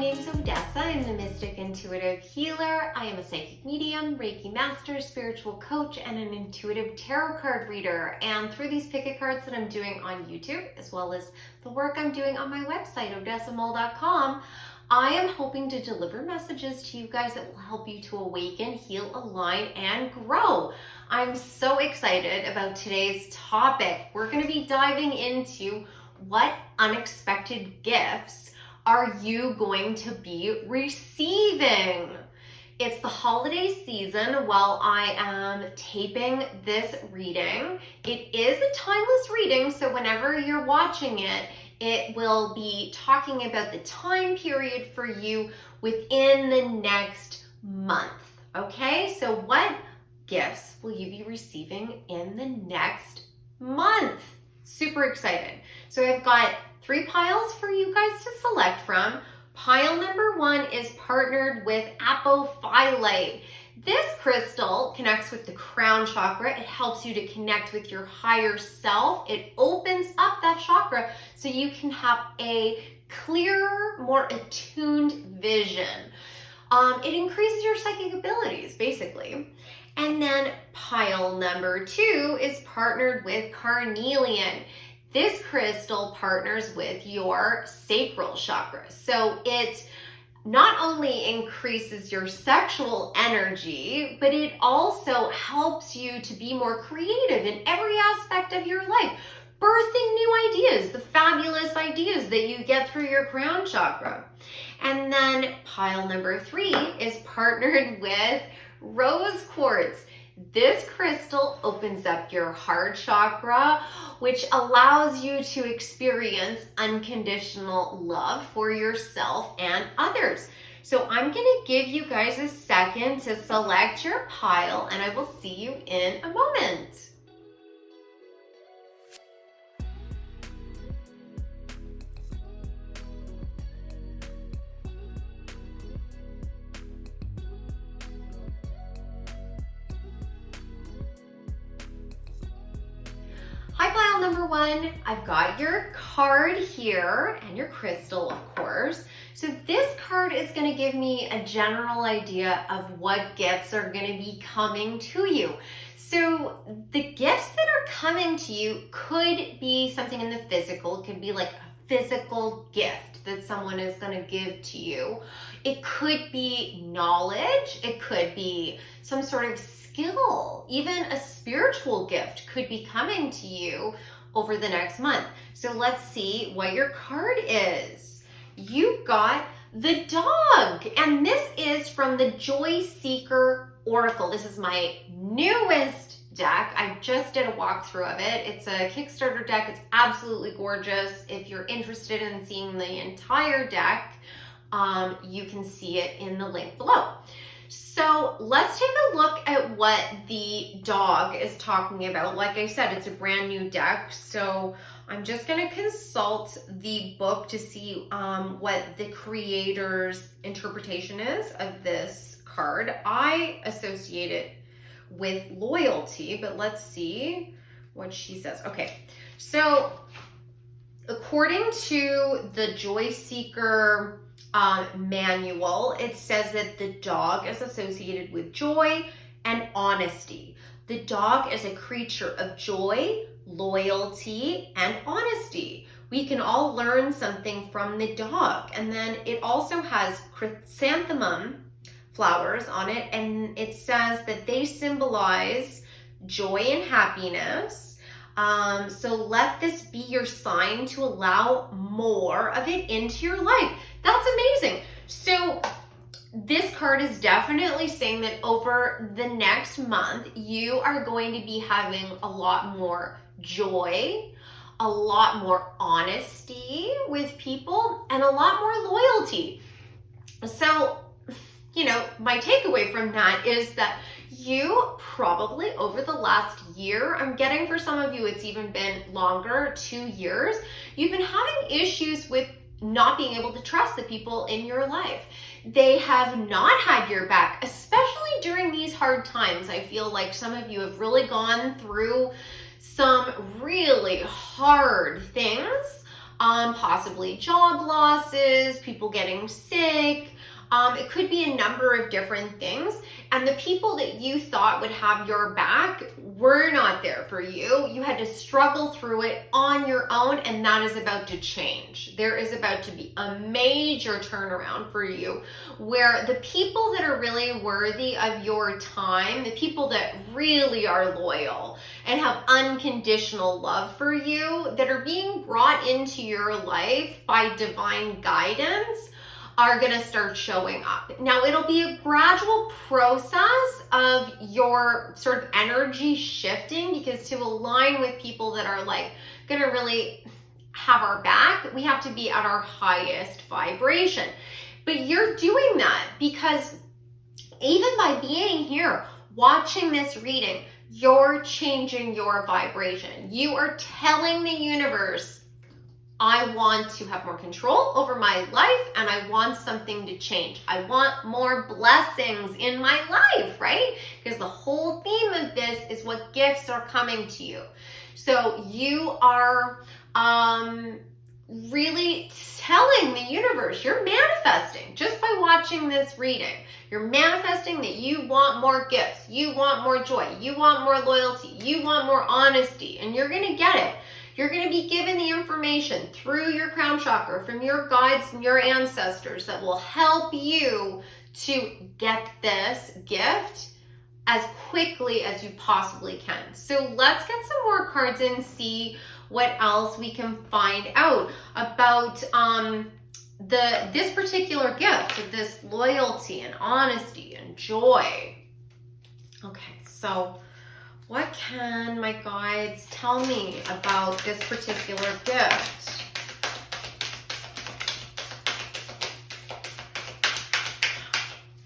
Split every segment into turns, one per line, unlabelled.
name's Odessa. I'm the Mystic Intuitive Healer. I am a psychic medium, Reiki master, spiritual coach, and an intuitive tarot card reader. And through these pick-a cards that I'm doing on YouTube, as well as the work I'm doing on my website, odessamol.com, I am hoping to deliver messages to you guys that will help you to awaken, heal, align, and grow. I'm so excited about today's topic. We're going to be diving into what unexpected gifts are you going to be receiving? It's the holiday season while I am taping this reading. It is a timeless reading, so whenever you're watching it, it will be talking about the time period for you within the next month, okay? So what gifts will you be receiving in the next month? Super excited. So I've got 3 piles for you guys to select from. Pile number 1 is partnered with apophyllite. This crystal connects with the crown chakra. It helps you to connect with your higher self. It opens up that chakra so you can have a clearer, more attuned vision. It increases your psychic abilities, basically. And then pile number 2 is partnered with carnelian. This crystal partners with your sacral chakra. So it not only increases your sexual energy, but it also helps you to be more creative in every aspect of your life, birthing new ideas, the fabulous ideas that you get through your crown chakra. And then pile number 3 is partnered with rose quartz. This crystal opens up your heart chakra, which allows you to experience unconditional love for yourself and others. So I'm going to give you guys a second to select your pile, and I will see you in a moment. Hi, pile number 1. I've got your card here and your crystal, of course. So this card is going to give me a general idea of what gifts are going to be coming to you. So the gifts that are coming to you could be something in the physical. It could be like a physical gift that someone is going to give to you. It could be knowledge. It could be some sort of skill. Even a spiritual gift could be coming to you over the next month. So let's see what your card is. You got the dog, and this is from the Joy Seeker Oracle. This is my newest deck. I just did a walkthrough of it. It's a Kickstarter deck. It's absolutely gorgeous. If you're interested in seeing the entire deck, you can see it in the link below. So let's take a look at what the dog is talking about. Like I said, it's a brand new deck, so I'm just going to consult the book to see what the creator's interpretation is of this card. I associate it with loyalty, but let's see what she says. Okay, so according to the Joy Seeker manual, it says that the dog is associated with joy and honesty. The dog is a creature of joy, loyalty, and honesty. We can all learn something from the dog. And then it also has chrysanthemum flowers on it, and it says that they symbolize joy and happiness. So let this be your sign to allow more of it into your life. That's amazing. So this card is definitely saying that over the next month, you are going to be having a lot more joy, a lot more honesty with people, and a lot more loyalty. So, you know, my takeaway from that is that you probably over the last year, I'm getting for some of you, it's even been longer, 2 years, you've been having issues with not being able to trust the people in your life. They have not had your back, especially during these hard times. I feel like some of you have really gone through some really hard things possibly job losses, people getting sick. It could be a number of different things. And the people that you thought would have your back were not there for you. You had to struggle through it on your own, and that is about to change. There is about to be a major turnaround for you where the people that are really worthy of your time, the people that really are loyal and have unconditional love for you, that are being brought into your life by divine guidance, are going to start showing up. Now, it'll be a gradual process of your sort of energy shifting, because to align with people that are like going to really have our back, we have to be at our highest vibration. But you're doing that because even by being here, watching this reading, you're changing your vibration. You are telling the universe, I want to have more control over my life, and I want something to change. I want more blessings in my life, right? Because the whole theme of this is what gifts are coming to you. So you are really telling the universe, you're manifesting just by watching this reading. You're manifesting that you want more gifts, you want more joy, you want more loyalty, you want more honesty, and you're going to get it. You're going to be given the information through your crown chakra from your guides and your ancestors that will help you to get this gift as quickly as you possibly can. So let's get some more cards and see what else we can find out about this particular gift of this loyalty and honesty and joy. Okay, so what can my guides tell me about this particular gift?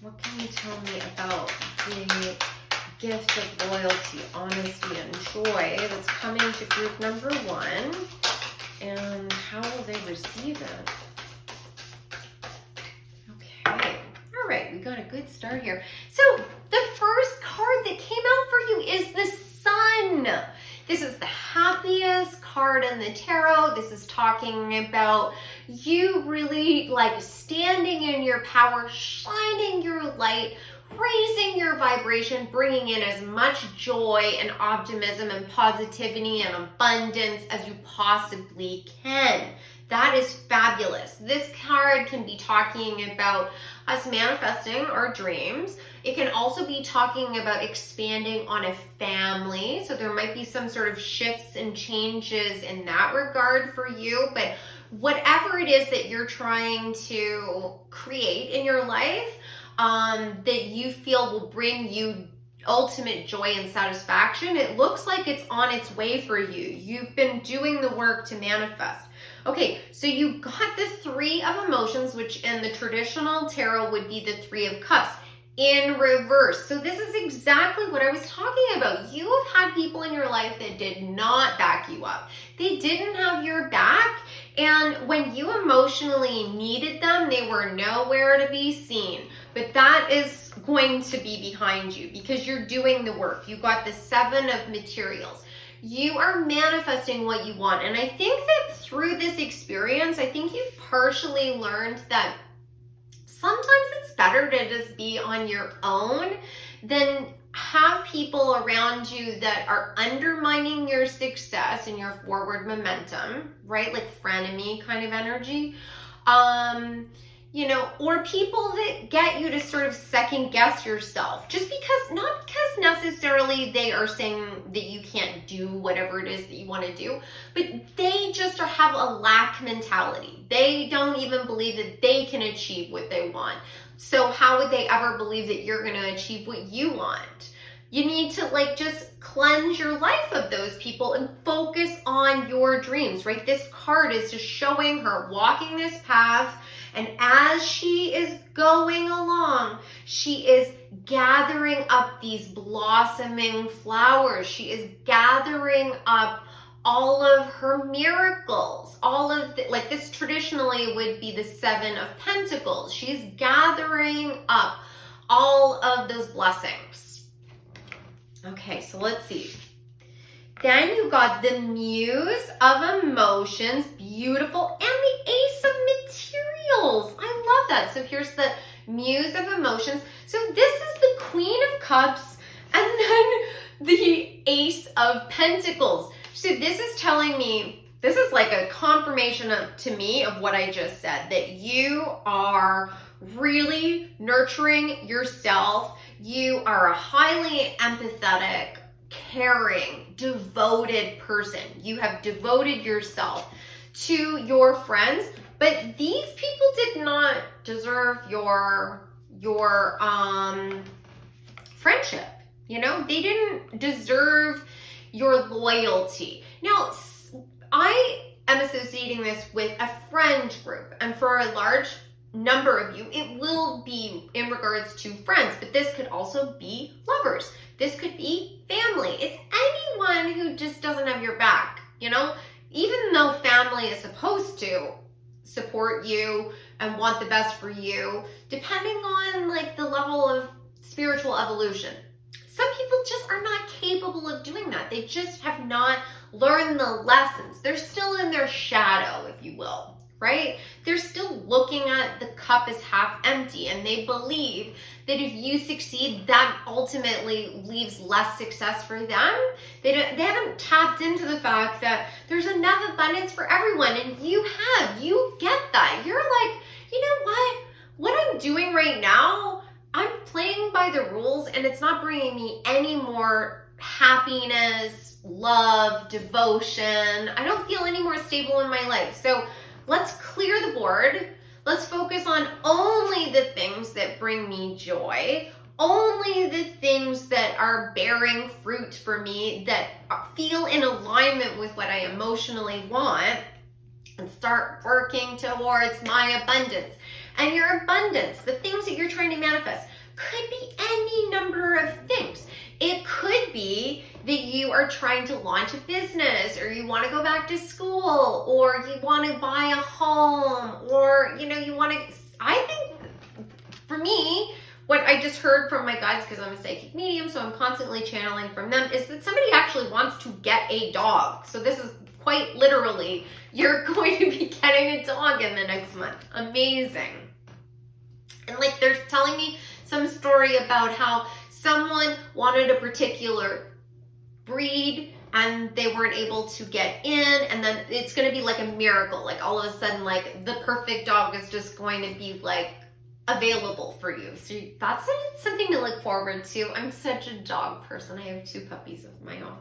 What can you tell me about the gift of loyalty, honesty, and joy that's coming to group number 1? And how will they receive it? Okay. All right, we got a good start here. So the first card that came out for you is the Sun. This is the happiest card in the tarot. This is talking about you really like standing in your power, shining your light, raising your vibration, bringing in as much joy and optimism and positivity and abundance as you possibly can. That is fabulous. This card can be talking about us manifesting our dreams. It can also be talking about expanding on a family. So there might be some sort of shifts and changes in that regard for you. But whatever it is that you're trying to create in your life, that you feel will bring you ultimate joy and satisfaction, it looks like it's on its way for you. You've been doing the work to manifest. Okay, so you got the 3 of emotions, which in the traditional tarot would be the 3 of cups in reverse. So this is exactly what I was talking about. You have had people in your life that did not back you up. They didn't have your back. And when you emotionally needed them, they were nowhere to be seen. But that is going to be behind you because you're doing the work. You got the 7 of materials. You are manifesting what you want. And I think that through this experience, I think you've partially learned that sometimes it's better to just be on your own than have people around you that are undermining your success and your forward momentum, right? Like frenemy kind of energy. You know, or people that get you to sort of second guess yourself just because, not because necessarily they are saying that you can't do whatever it is that you want to do, but they just have a lack mentality. They don't even believe that they can achieve what they want. So how would they ever believe that you're going to achieve what you want? You need to like just cleanse your life of those people and focus on your dreams, right? This card is just showing her walking this path. And as she is going along, she is gathering up these blossoming flowers. She is gathering up all of her miracles, all of the, like this traditionally would be the 7 of Pentacles. She's gathering up all of those blessings. Okay, so let's see. Then you got the Muse of Emotions, beautiful, and the Ace of Materials. I love that. So here's the Muse of Emotions. So this is the Queen of Cups and then the Ace of Pentacles. So this is telling me, this is like a confirmation to me of what I just said, that you are really nurturing yourself. You are a highly empathetic, caring, devoted person. You have devoted yourself to your friends, but these people did not deserve your friendship. You know, they didn't deserve your loyalty. Now, I am associating this with a friend group, and for a large number of you, it will be in regards to friends, but this could also be lovers. This could be family. It's anyone who just doesn't have your back, you know? Even though family is supposed to support you and want the best for you, depending on like the level of spiritual evolution. Some people just are not capable of doing that. They just have not learned the lessons. They're still in their shadow, if you will, right? They're still looking at the cup as half empty, and they believe that if you succeed, that ultimately leaves less success for them. They haven't tapped into the fact that there's enough abundance for everyone, and you get that. You're like, you know what? What I'm doing right now, I'm playing by the rules, and it's not bringing me any more happiness, love, devotion. I don't feel any more stable in my life. So let's clear the board. Let's focus on only the things that bring me joy, only the things that are bearing fruit for me, that feel in alignment with what I emotionally want, and start working towards my abundance. And your abundance, the things that you're trying to manifest, could be any number of things. It could be that you are trying to launch a business, or you want to go back to school, or you want to buy a home, or you want to, I think for me, what I just heard from my guides, because I'm a psychic medium, so I'm constantly channeling from them, is that somebody actually wants to get a dog. So this is quite literally, you're going to be getting a dog in the next month. Amazing. And like they're telling me some story about how someone wanted a particular breed and they weren't able to get in, and then it's going to be like a miracle. Like all of a sudden, like the perfect dog is just going to be like available for you. So that's something to look forward to. I'm such a dog person. I have 2 puppies of my own.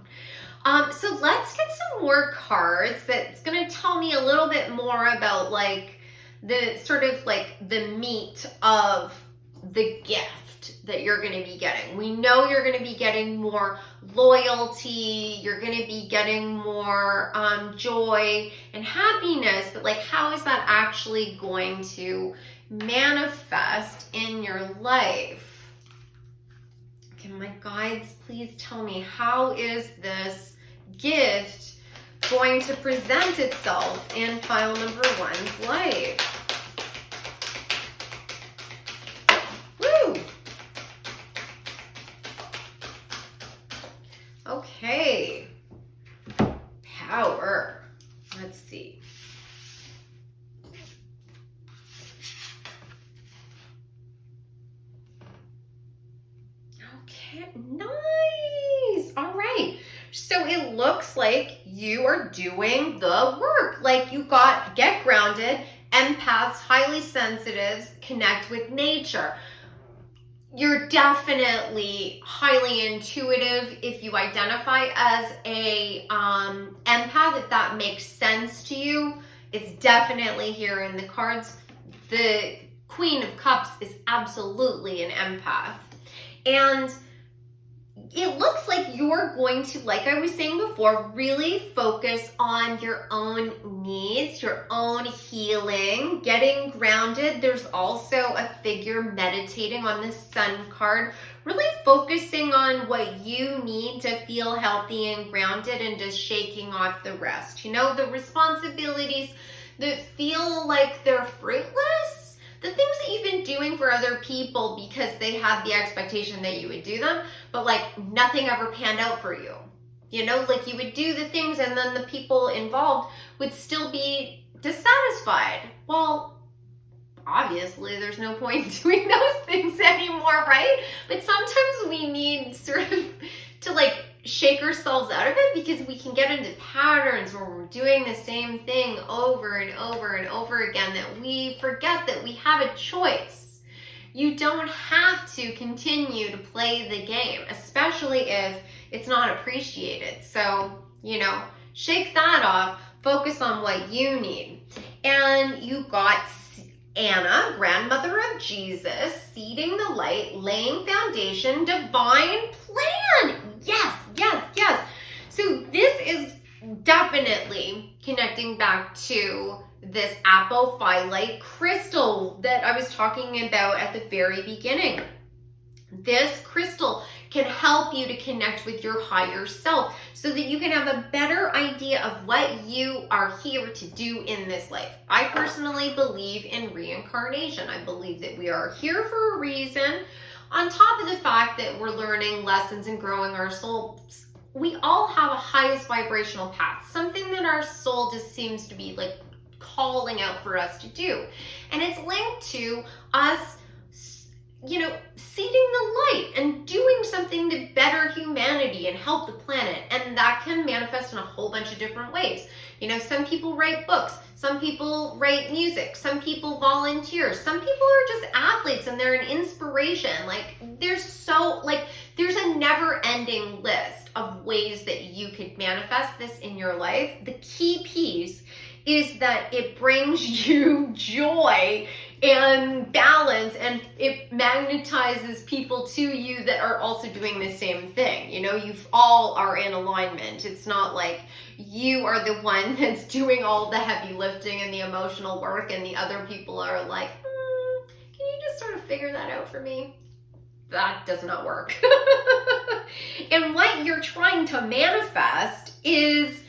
So let's get some more cards that's going to tell me a little bit more about like the sort of like the meat of the gift that you're going to be getting. We know you're going to be getting more loyalty, you're going to be getting more joy and happiness, but like how is that actually going to manifest in your life? Can my guides please tell me, how is this gift going to present itself in pile number 1's life? Woo! Okay. Power. Let's see. Okay, nice. All right. So it looks like you are doing the work. Like you get grounded, empaths, highly sensitives, connect with nature. You're definitely highly intuitive if you identify as a empath, if that makes sense to you. It's definitely here in the cards. The Queen of Cups is absolutely an empath. And it looks like you're going to, like I was saying before, really focus on your own needs, your own healing, getting grounded. There's also a figure meditating on the Sun card, really focusing on what you need to feel healthy and grounded, and just shaking off the rest. You know, the responsibilities that feel like they're fruitless, the things that you've been doing for other people because they had the expectation that you would do them, but like nothing ever panned out for you. You know, like you would do the things and then the people involved would still be dissatisfied. Well, obviously there's no point doing those things anymore, right? But sometimes we need sort of to like shake ourselves out of it, because we can get into patterns where we're doing the same thing over and over and over again, that we forget that we have a choice. You don't have to continue to play the game, especially if it's not appreciated. So, you know, shake that off, focus on what you need. And you got Anna, grandmother of Jesus, seeding the light, laying foundation, divine plan. Yes, yes, yes. So this is definitely connecting back to this apophyllite crystal that I was talking about at the very beginning. This crystal can help you to connect with your higher self so that you can have a better idea of what you are here to do in this life. I personally believe in reincarnation. I believe that we are here for a reason. On top of the fact that we're learning lessons and growing our souls, we all have a highest vibrational path, something that our soul just seems to be like calling out for us to do. And it's linked to us, you know, seeding the light and doing something to better humanity and help the planet. And that can manifest in a whole bunch of different ways. You know, some people write books, some people write music, some people volunteer, some people are just athletes and they're an inspiration. Like there's a never ending list of ways that you could manifest this in your life. The key piece is that it brings you joy and balance, and it magnetizes people to you that are also doing the same thing. You know, you all are in alignment. It's not like you are the one that's doing all the heavy lifting and the emotional work, and the other people are like, can you just sort of figure that out for me? That does not work. And what you're trying to manifest is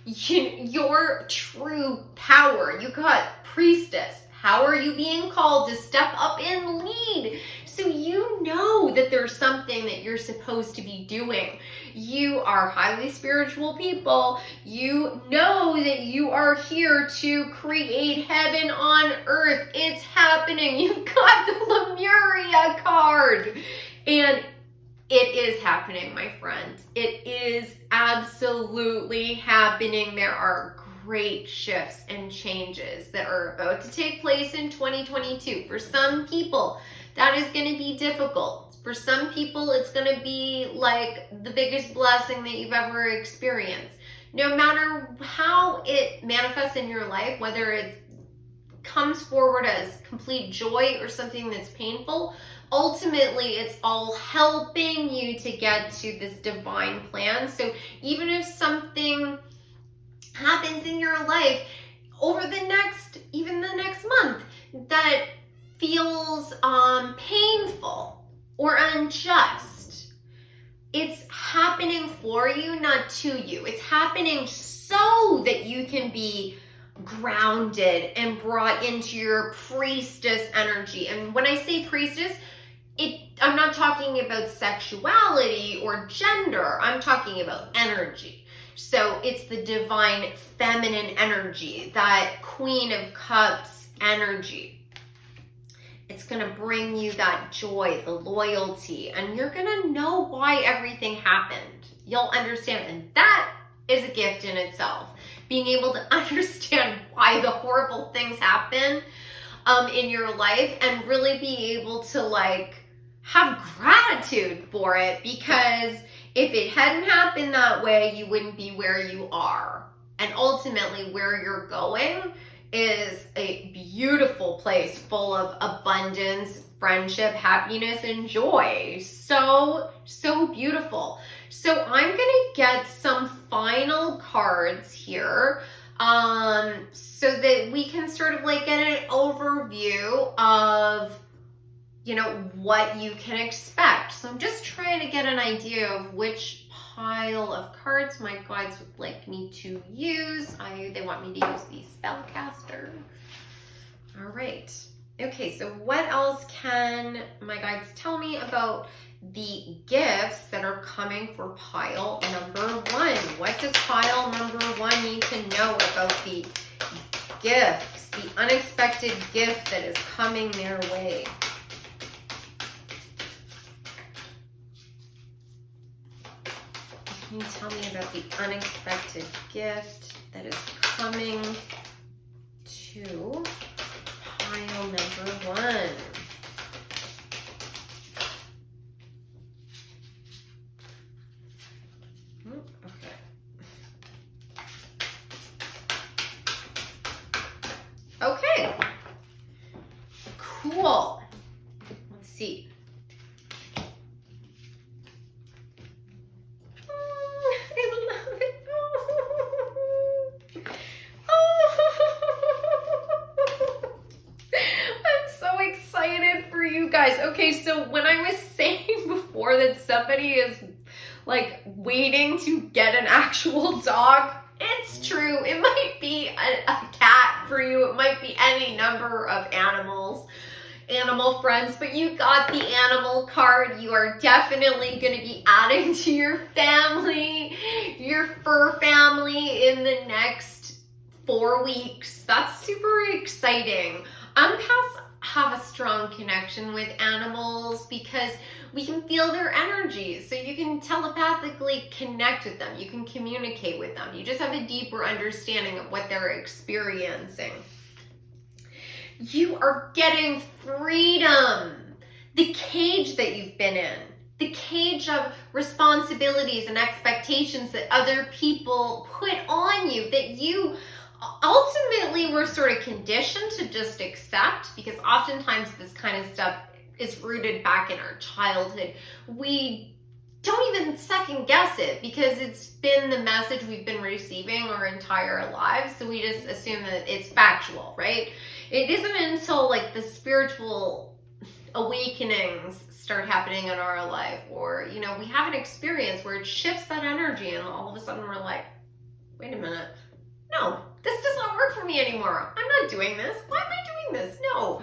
your true power. You got priestess. How are you being called to step up and lead? So you know that there's something that you're supposed to be doing. You are highly spiritual people. You know that you are here to create heaven on earth. It's happening. You got the Lemuria card. And it is happening, my friend. It is absolutely happening. There are great shifts and changes that are about to take place in 2022. For some people, that is going to be difficult. For some people, it's going to be like the biggest blessing that you've ever experienced. No matter how it manifests in your life, whether it comes forward as complete joy or something that's painful, ultimately it's all helping you to get to this divine plan. So even if something happens in your life over the next month that feels painful or unjust, it's happening for you, not to you. It's happening so that you can be grounded and brought into your priestess energy. And when I say priestess, I'm not talking about sexuality or gender. I'm talking about energy. So it's the divine feminine energy, that Queen of Cups energy. It's going to bring you that joy, the loyalty, and you're going to know why everything happened. You'll understand, and that is a gift in itself. Being able to understand why the horrible things happen in your life, and really be able to like have gratitude for it, because if it hadn't happened that way, you wouldn't be where you are. And ultimately where you're going is a beautiful place full of abundance, friendship, happiness, and joy. So, so beautiful. So I'm going to get some final cards here so that we can sort of like get an overview of, you know, what you can expect. So I'm just trying to get an idea of which pile of cards my guides would like me to use. They want me to use the spellcaster. All right. Okay, so what else can my guides tell me about the gifts that are coming for pile number one. What does pile number one need to know about the gifts, the unexpected gift that is coming their way? Can you tell me about the unexpected gift that is coming to pile number one? Okay, cool. Let's see. I love it. I'm so excited for you guys. Okay, so when I was saying before that somebody is like waiting to get an actual dog, it's true. It might be a cat for you. It might be any number of animals, animal friends, but you got the animal card. You are definitely going to be adding to your family, your fur family in the next 4 weeks. That's super exciting. Empaths have a strong connection with animals because we can feel their energies. So you can telepathically connect with them. You can communicate with them. You just have a deeper understanding of what they're experiencing. You are getting freedom. The cage that you've been in, the cage of responsibilities and expectations that other people put on you, that you ultimately were sort of conditioned to just accept, because oftentimes this kind of stuff is rooted back in our childhood. We don't even second guess it because it's been the message we've been receiving our entire lives. So we just assume that it's factual, right? It isn't until like the spiritual awakenings start happening in our life, or, you know, we have an experience where it shifts that energy and all of a sudden we're like, wait a minute. No, this does not work for me anymore. I'm not doing this. Why am I doing this? No.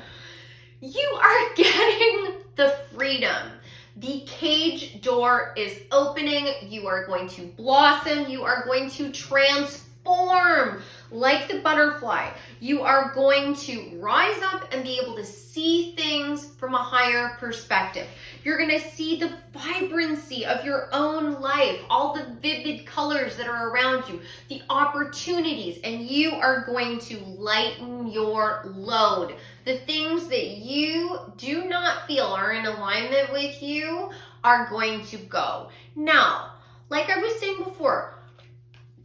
You are getting the freedom. The cage door is opening. You are going to blossom. You are going to transform like the butterfly. You are going to rise up and be able to see things from a higher perspective. You're going to see the vibrancy of your own life, all the vivid colors that are around you, the opportunities, and you are going to lighten your load. The things that you do not feel are in alignment with you are going to go. Now, like I was saying before,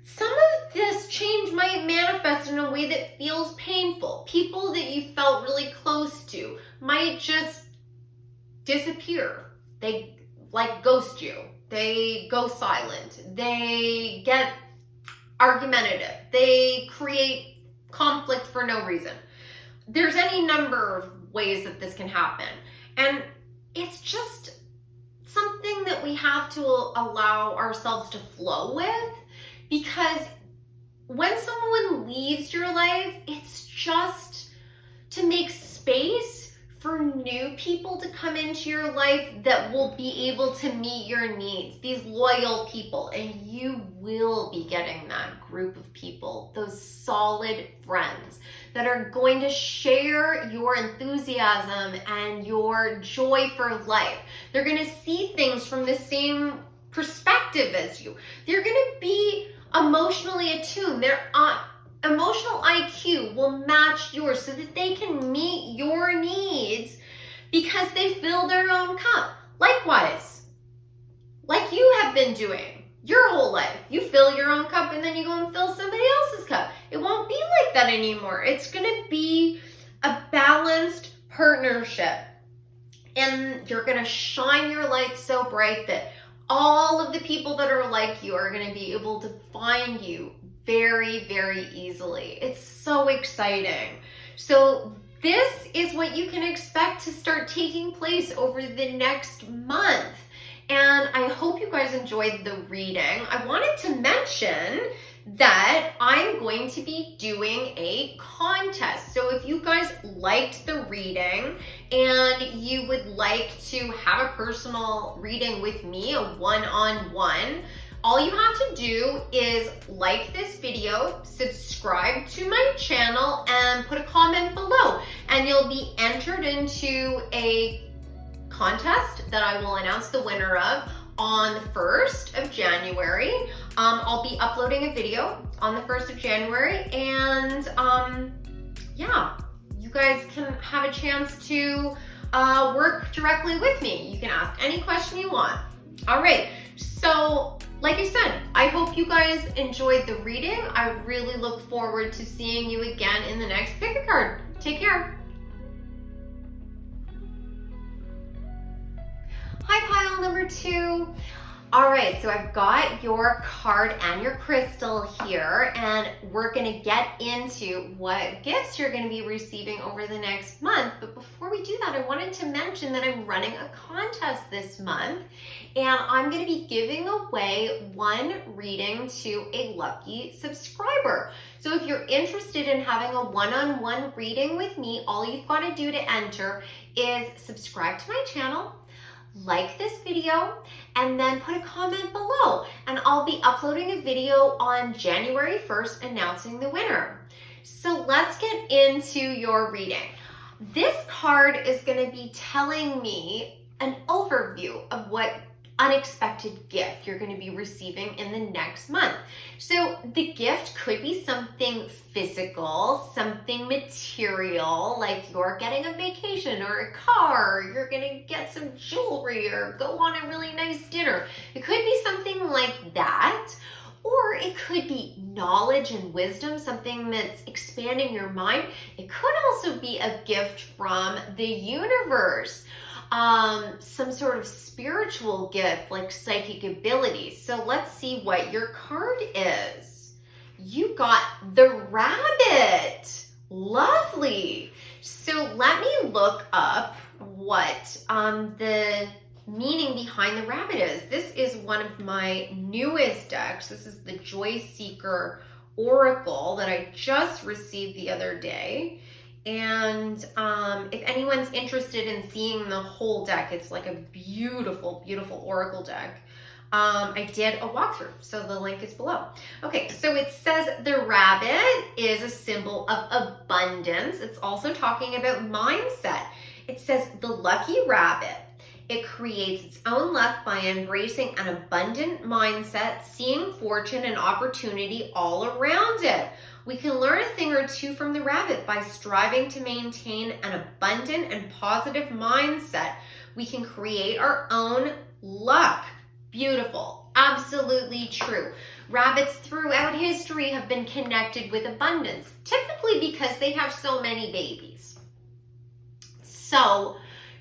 some of this change might manifest in a way that feels painful. People that you felt really close to might just disappear. They like ghost you. They go silent. They get argumentative. They create conflict for no reason. There's any number of ways that this can happen. And it's just something that we have to allow ourselves to flow with, because when someone leaves your life, it's just to make space for new people to come into your life that will be able to meet your needs, these loyal people. And you will be getting that group of people, those solid friends that are going to share your enthusiasm and your joy for life. They're going to see things from the same perspective as you. They're going to be emotionally attuned. Their emotional IQ will match yours so that they can meet your needs because they fill their own cup. Likewise, like you have been doing your whole life. You fill your own cup and then you go and fill somebody else's cup. It won't be like that anymore. It's going to be a balanced partnership. And you're going to shine your light so bright that all of the people that are like you are going to be able to find you very, very easily. It's so exciting. So this is what you can expect to start taking place over the next month. And I hope you guys enjoyed the reading. I wanted to mention that I'm going to be doing a contest. So if you guys liked the reading and you would like to have a personal reading with me, a one-on-one, all you have to do is like this video, subscribe to my channel, and put a comment below. And you'll be entered into a contest that I will announce the winner of on the 1st of January. I'll be uploading a video on the 1st of January, and yeah, you guys can have a chance to work directly with me. You can ask any question you want. All right, so like I said, I hope you guys enjoyed the reading. I really look forward to seeing you again in the next pick a card. Take care. Hi, pile number 2. All right, so I've got your card and your crystal here, and we're gonna get into what gifts you're gonna be receiving over the next month. But before we do that, I wanted to mention that I'm running a contest this month, and I'm gonna be giving away one reading to a lucky subscriber. So if you're interested in having a one-on-one reading with me, all you've gotta do to enter is subscribe to my channel, like this video, and then put a comment below, and I'll be uploading a video on January 1st announcing the winner. So let's get into your reading. This card is going to be telling me an overview of what unexpected gift you're going to be receiving in the next month. So the gift could be something physical, something material, like you're getting a vacation or a car, or you're going to get some jewelry or go on a really nice dinner. It could be something like that. Or it could be knowledge and wisdom, something that's expanding your mind. It could also be a gift from the universe. Some sort of spiritual gift like psychic abilities. So let's see what your card is. You got the rabbit. Lovely. So let me look up what the meaning behind the rabbit is. This is one of my newest decks. This is the Joy Seeker Oracle that I just received the other day. And if anyone's interested in seeing the whole deck, it's like a beautiful, beautiful oracle deck. I did a walkthrough, so the link is below. Okay, so it says the rabbit is a symbol of abundance. It's also talking about mindset. It says the lucky rabbit. It creates its own luck by embracing an abundant mindset, seeing fortune and opportunity all around it. We can learn a thing or two from the rabbit by striving to maintain an abundant and positive mindset. We can create our own luck. Beautiful. Absolutely true. Rabbits throughout history have been connected with abundance, typically because they have so many babies. So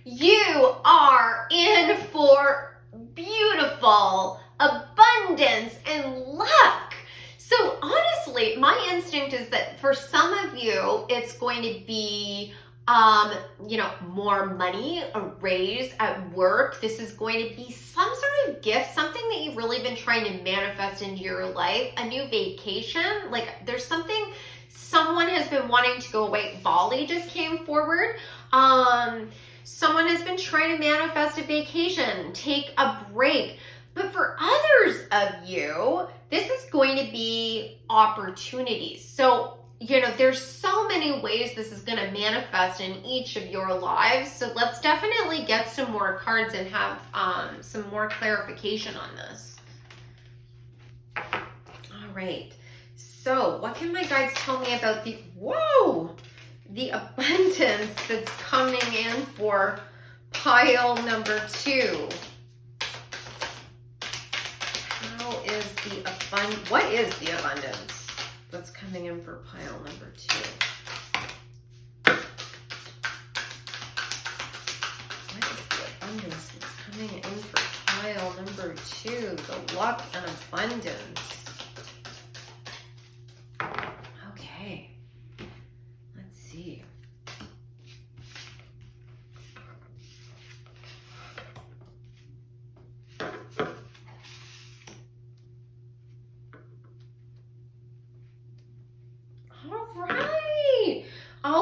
you are in for beautiful abundance and luck. So honestly, my instinct is that for some of you, it's going to be, more money, a raise at work. This is going to be some sort of gift, something that you've really been trying to manifest into your life, a new vacation. Like there's something, someone has been wanting to go away. Bali just came forward. Someone has been trying to manifest a vacation, take a break. But for others of you, this is going to be opportunities. So, there's so many ways this is going to manifest in each of your lives. So let's definitely get some more cards and have some more clarification on this. All right. So what can my guides tell me about the abundance that's coming in for pile number 2? What is the abundance that's coming in for pile number 2? What is the abundance that's coming in for pile number 2? The luck and abundance. Okay. Let's see.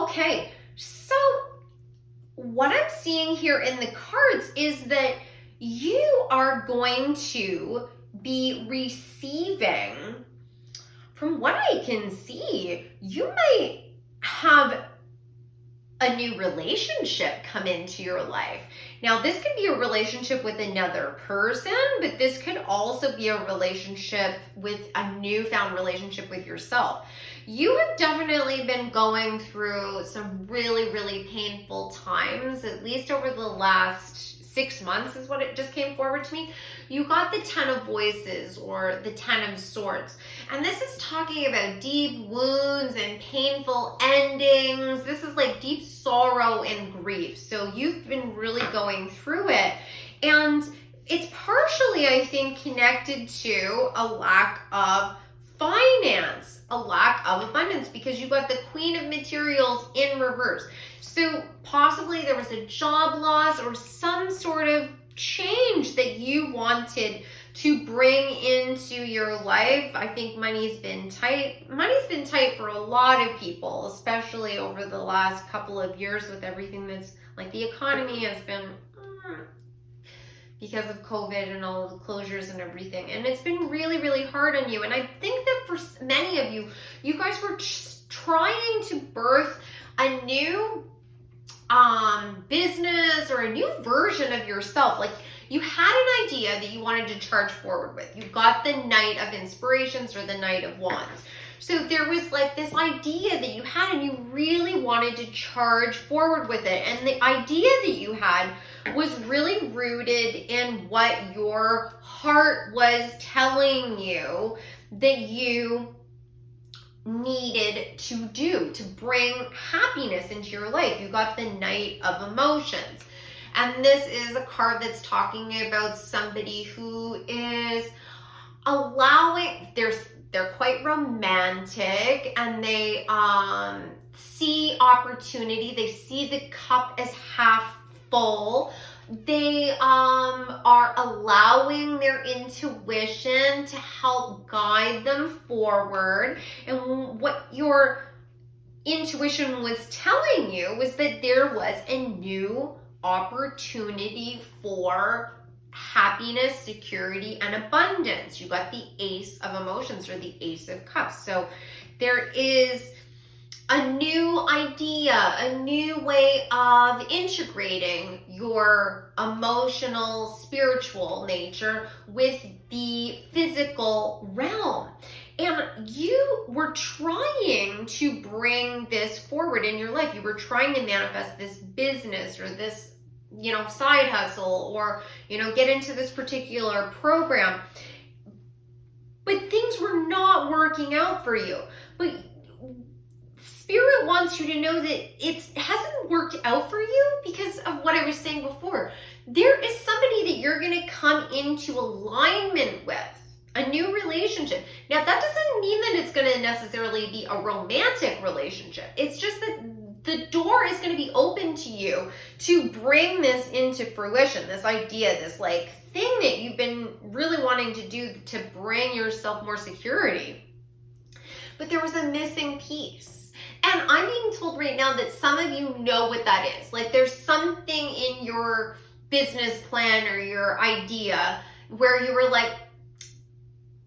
Okay, so what I'm seeing here in the cards is that you are going to be receiving, from what I can see, you might have a new relationship come into your life. Now, this could be a relationship with another person, but this could also be a relationship with a newfound relationship with yourself. You have definitely been going through some really, really painful times, at least over the last 6 months is what it just came forward to me. You got the 10 of voices or the 10 of swords. And this is talking about deep wounds and painful endings. This is like deep sorrow and grief. So you've been really going through it. And it's partially, I think, connected to a lack of finance, a lack of abundance, because you got the Queen of Materials in reverse. So possibly there was a job loss or some sort of change that you wanted to bring into your life. I think money's been tight. Money's been tight for a lot of people, especially over the last couple of years with everything that's like the economy has been because of COVID and all of the closures and everything. And it's been really, really hard on you. And I think that for many of you, you guys were just trying to birth a new business or a new version of yourself. Like you had an idea that you wanted to charge forward with. You got the Knight of Inspirations or the Knight of Wands. So there was like this idea that you had and you really wanted to charge forward with it. And the idea that you had was really rooted in what your heart was telling you that you needed to do to bring happiness into your life. You got the Knight of Emotions. And this is a card that's talking about somebody who is allowing, they're quite romantic and they see opportunity. They see the cup as half full. They are allowing their intuition to help guide them forward. And what your intuition was telling you was that there was a new opportunity for happiness, security, and abundance. You got the Ace of Emotions or the Ace of Cups. So there is a new idea, a new way of integrating your emotional, spiritual nature with the physical realm. And you were trying to bring this forward in your life. You were trying to manifest this business or this, side hustle or, get into this particular program. But things were not working out for you. But Spirit wants you to know that it hasn't worked out for you because of what I was saying before. There is somebody that you're going to come into alignment with, a new relationship. Now, that doesn't mean that it's going to necessarily be a romantic relationship. It's just that the door is going to be open to you to bring this into fruition, this idea, this like thing that you've been really wanting to do to bring yourself more security. But there was a missing piece. And I'm being told right now that some of you know what that is. Like there's something in your business plan or your idea where you were like,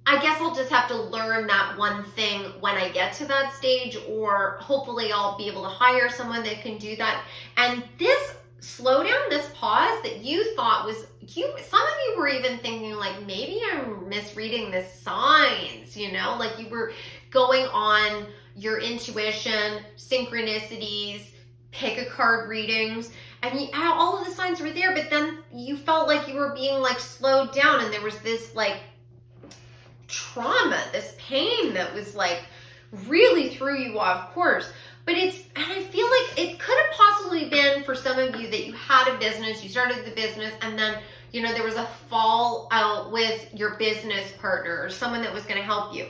I guess I'll just have to learn that one thing when I get to that stage, or hopefully I'll be able to hire someone that can do that. And this slowdown, this pause that you thought was cute, some of you were even thinking like, maybe I'm misreading the signs, like you were going on your intuition, synchronicities, pick a card readings, and all of the signs were there, but then you felt like you were being like slowed down and there was this like trauma, this pain that was like really threw you off course. But and I feel like it could have possibly been for some of you that you had a business, you started the business, and then, there was a fallout with your business partner or someone that was going to help you.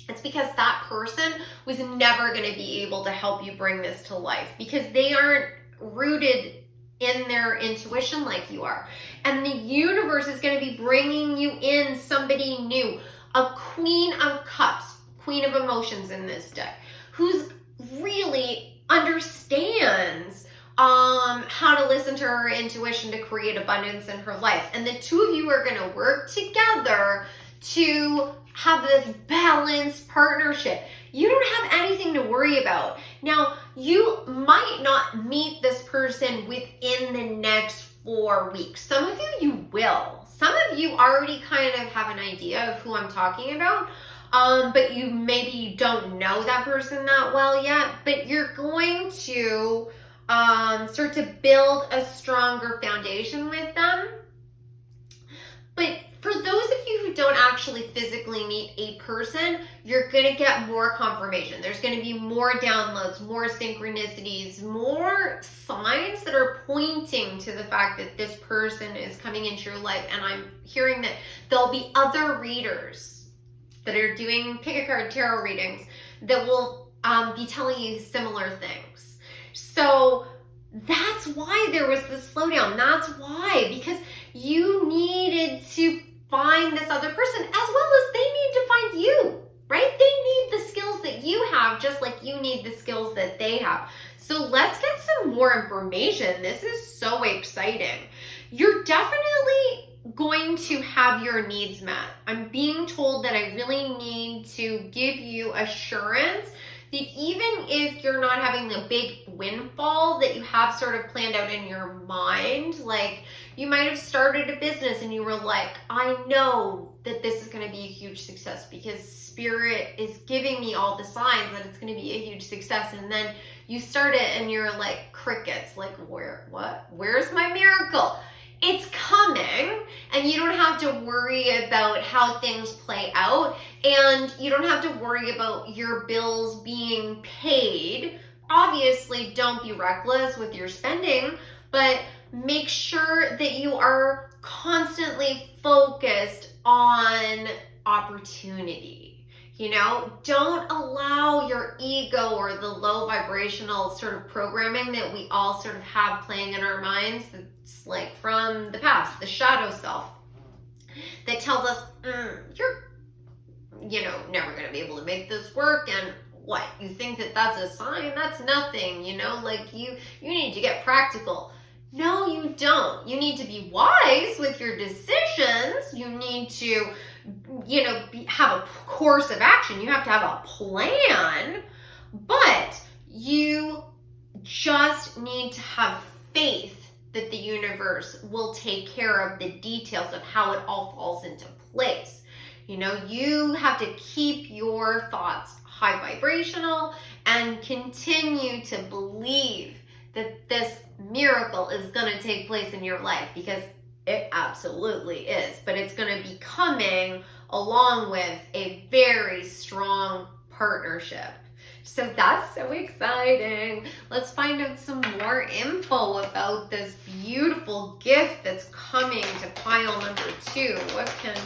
It's because that person was never going to be able to help you bring this to life because they aren't rooted in their intuition like you are. And the universe is going to be bringing you in somebody new, a Queen of Cups, Queen of Emotions in this deck, who's really understands how to listen to her intuition to create abundance in her life. And the two of you are going to work together to have this balanced partnership. You don't have anything to worry about. Now, you might not meet this person within the next 4 weeks. Some of you will. Some of you already kind of have an idea of who I'm talking about. But you maybe don't know that person that well yet, but you're going to start to build a stronger foundation with them. But for those of you who don't actually physically meet a person, you're going to get more confirmation. There's going to be more downloads, more synchronicities, more signs that are pointing to the fact that this person is coming into your life. And I'm hearing that there'll be other readers that are doing pick a card tarot readings that will be telling you similar things. So that's why there was this slowdown. That's why, because you needed to find this other person as well as they need to find you, right? They need the skills that you have just like you need the skills that they have. So let's get some more information. This is so exciting. You're definitely going to have your needs met. I'm being told that I really need to give you assurance that even if you're not having the big windfall that you have sort of planned out in your mind, like you might have started a business and you were like, I know that this is going to be a huge success because Spirit is giving me all the signs that it's going to be a huge success. And then you start it and you're like crickets, like where's my miracle? It's coming, and you don't have to worry about how things play out, and you don't have to worry about your bills being paid. Obviously, don't be reckless with your spending, but make sure that you are constantly focused on opportunity. You know, don't allow your ego or the low vibrational sort of programming that we all sort of have playing in our minds, that's like from the past, the shadow self, that tells us, you're, never going to be able to make this work. And what, you think that that's a sign? That's nothing, like you need to get practical. No, you don't. You need to be wise with your decisions. You need to have a course of action. You have to have a plan, but you just need to have faith that the universe will take care of the details of how it all falls into place. You have to keep your thoughts high vibrational and continue to believe that this miracle is going to take place in your life, because it absolutely is, but it's going to be coming along with a very strong partnership. So that's so exciting. Let's find out some more info about this beautiful gift that's coming to pile number 2. What can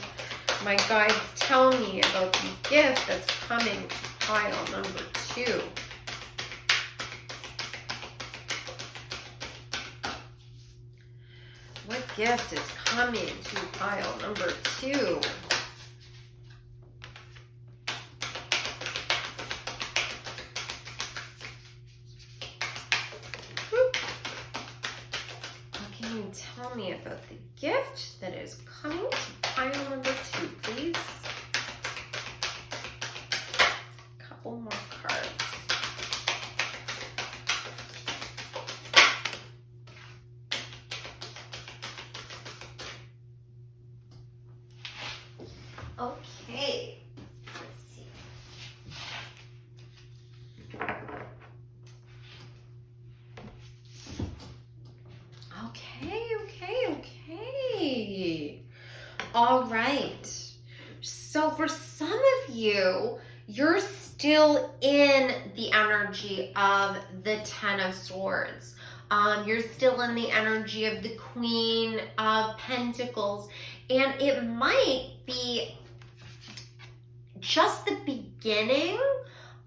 my guides tell me about the gift that's coming to pile number 2? What gift is coming to pile number 2? What can you tell me about the gift that is coming to pile number 2, please? A couple more cards. Okay, let's see. Okay. All right. So for some of you, you're still in the energy of the Ten of Swords. You're still in the energy of the Queen of Pentacles, and it might be just the beginning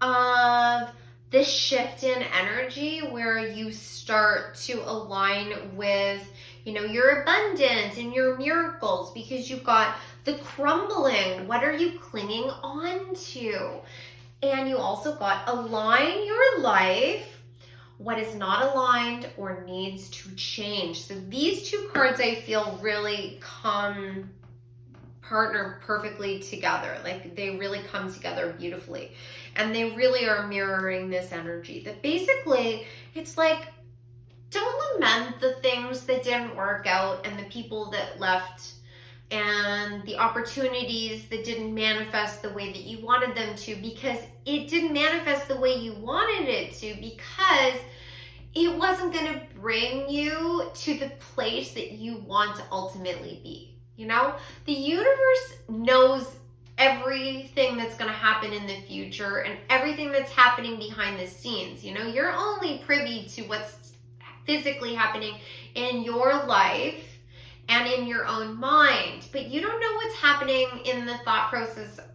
of this shift in energy where you start to align with, your abundance and your miracles, because you've got the crumbling. What are you clinging on to? And you also got align your life what is not aligned or needs to change. So these two cards I feel really partner perfectly together. Like they really come together beautifully. And they really are mirroring this energy that basically it's like, don't lament the things that didn't work out and the people that left and the opportunities that didn't manifest the way that you wanted them to, because it didn't manifest the way you wanted it to, because it wasn't going to bring you to the place that you want to ultimately be. You know, the universe knows everything that's going to happen in the future and everything that's happening behind the scenes. You know, you're only privy to what's physically happening in your life and in your own mind, but you don't know what's happening in the thought process of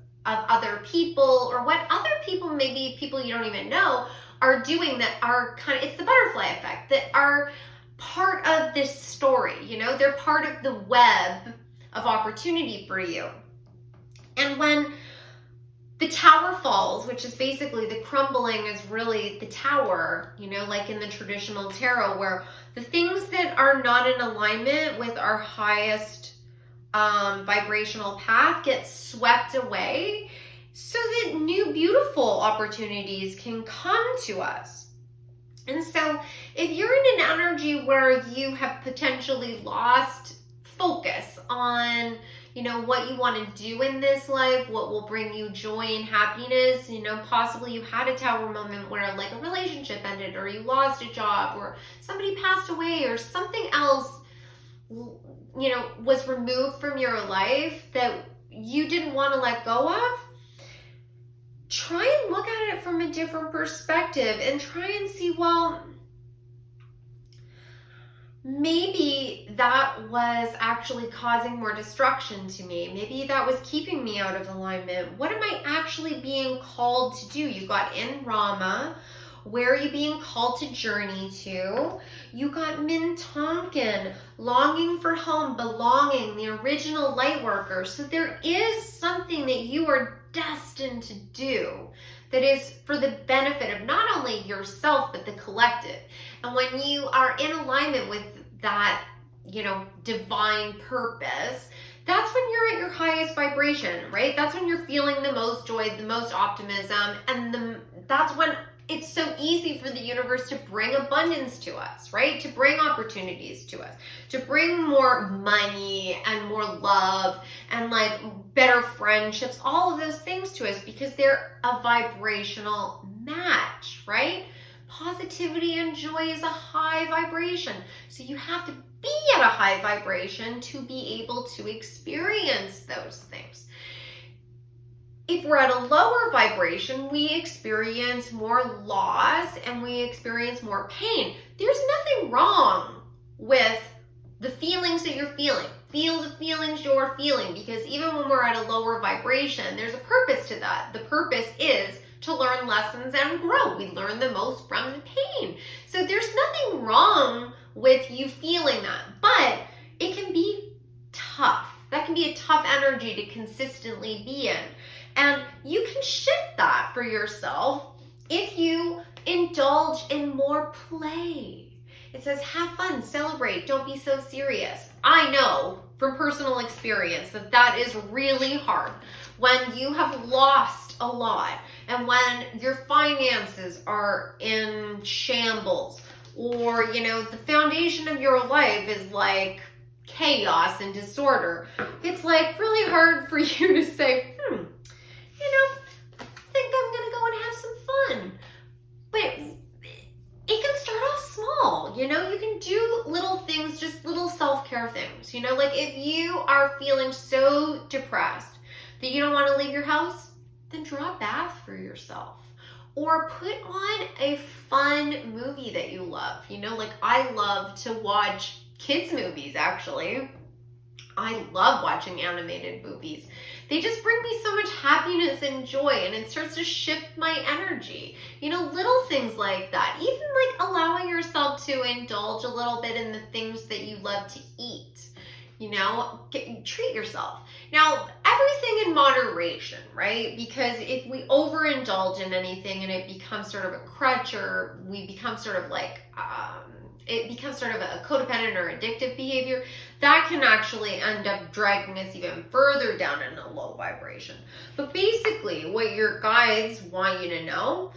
other people, or what other people, maybe people you don't even know, are doing that are kind of, it's the butterfly effect, that are part of this story. You know, they're part of the web of opportunity for you. And when the tower falls, which is basically the crumbling is really the tower, you know, like in the traditional tarot, where the things that are not in alignment with our highest vibrational path get swept away so that new beautiful opportunities can come to us. And so if you're in an energy where you have potentially lost focus on, you know, what you want to do in this life, what will bring you joy and happiness, you know, possibly you had a tower moment where like a relationship ended, or you lost a job, or somebody passed away, or something else, you know, was removed from your life that you didn't want to let go of. Try and look at it from a different perspective and try and see, well, maybe that was actually causing more destruction to me. Maybe that was keeping me out of alignment. What am I actually being called to do? You got in Rama. Where are you being called to journey to? You got Mintonkin, longing for home, belonging, the original light worker. So there is something that you are destined to do that is for the benefit of not only yourself, but the collective. And when you are in alignment with that, you know, divine purpose, that's when you're at your highest vibration, right? That's when you're feeling the most joy, the most optimism, and that's when it's so easy for the universe to bring abundance to us, right? To bring opportunities to us, to bring more money and more love and like better friendships, all of those things to us, because they're a vibrational match, right? Positivity and joy is a high vibration. So you have to be at a high vibration to be able to experience those things. If we're at a lower vibration, we experience more loss and we experience more pain. There's nothing wrong with the feelings that you're feeling. Feel the feelings you're feeling, because even when we're at a lower vibration, there's a purpose to that. The purpose is to learn lessons and grow. We learn the most from the pain. So there's nothing wrong with you feeling that, but it can be tough. That can be a tough energy to consistently be in. And you can shift that for yourself if you indulge in more play. It says, have fun, celebrate, don't be so serious. I know from personal experience that that is really hard when you have lost a lot and when your finances are in shambles, or, you know, the foundation of your life is like chaos and disorder. It's like really hard for you to say, you know, I think I'm gonna go and have some fun. But it can start off small, you know, you can do little things, just little self-care things, you know, like if you are feeling so depressed that you don't want to leave your house, then draw a bath for yourself. Or put on a fun movie that you love, you know, like I love to watch kids movies, actually. I love watching animated movies. They just bring me so much happiness and joy, and it starts to shift my energy. You know, little things like that. Even like allowing yourself to indulge a little bit in the things that you love to eat. You know, treat yourself. Now, everything in moderation, right? Because if we overindulge in anything and it becomes sort of a crutch, or we become sort of like, it becomes sort of a codependent or addictive behavior, that can actually end up dragging us even further down in a low vibration. But basically, what your guides want you to know,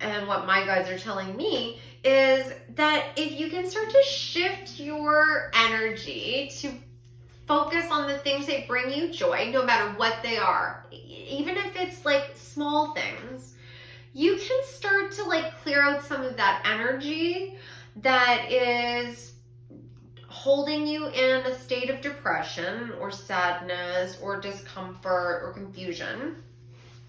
and what my guides are telling me, is that if you can start to shift your energy to focus on the things that bring you joy, no matter what they are, even if it's like small things, you can start to like clear out some of that energy that is holding you in a state of depression or sadness or discomfort or confusion.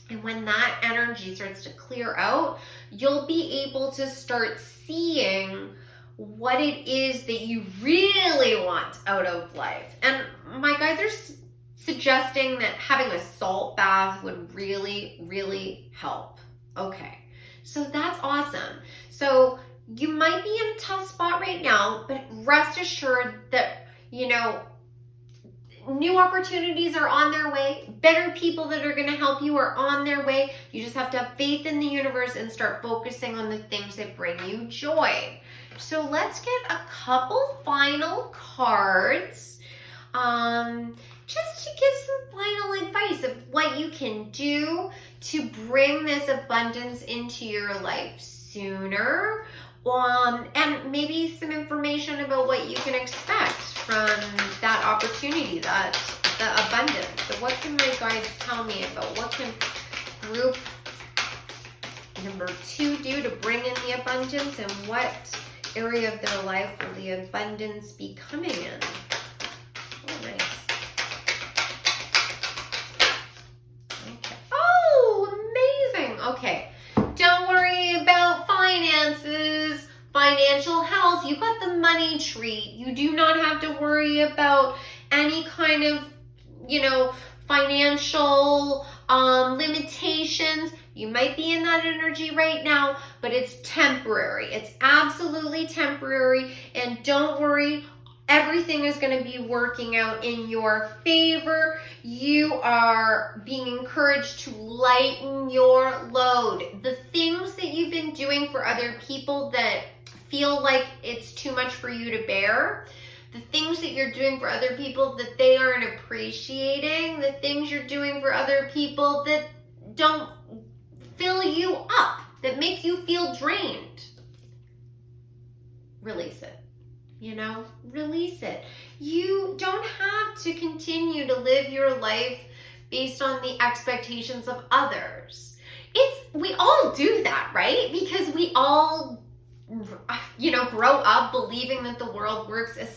And when that energy starts to clear out, you'll be able to start seeing what it is that you really want out of life. And my guides are suggesting that having a salt bath would really, really help. Okay, so that's awesome. So you might be in a tough spot right now, but rest assured that, you know, new opportunities are on their way. Better people that are going to help you are on their way. You just have to have faith in the universe and start focusing on the things that bring you joy. So let's get a couple final cards, just to give some final advice of what you can do to bring this abundance into your life sooner. And maybe some information about what you can expect from that opportunity, the abundance. So what can my guides tell me about what can group number 2 do to bring in the abundance, and what area of their life will the abundance be coming in? Oh, nice. Okay. Oh, amazing. Okay. Don't worry about finances, financial health. You got the money tree. You do not have to worry about any kind of, you know, financial limitations. You might be in that energy right now, but it's temporary. It's absolutely temporary. And don't worry, everything is going to be working out in your favor. You are being encouraged to lighten your load. The things that you've been doing for other people that feel like it's too much for you to bear, the things that you're doing for other people that they aren't appreciating, the things you're doing for other people that don't fill you up, that make you feel drained, release it. You know, release it. You don't have to continue to live your life based on the expectations of others. We all do that, right? Because we all, you know, grow up believing that the world works a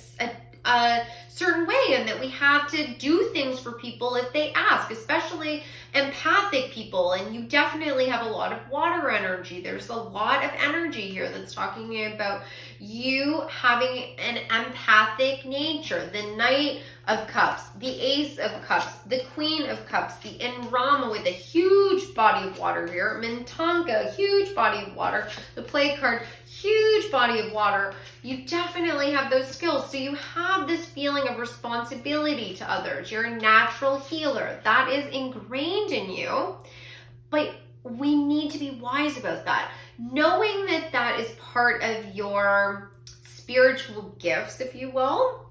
certain way, and that we have to do things for people if they ask, especially empathic people. And you definitely have a lot of water energy. There's a lot of energy here that's talking about you having an empathic nature. The Knight of Cups, the Ace of Cups, the Queen of Cups, the Enrama with a huge body of water here, Mintanka, huge body of water, the Play card, huge body of water. You definitely have those skills. So you have this feeling of responsibility to others. You're a natural healer. That is ingrained in you. But we need to be wise about that. Knowing that that is part of your spiritual gifts, if you will,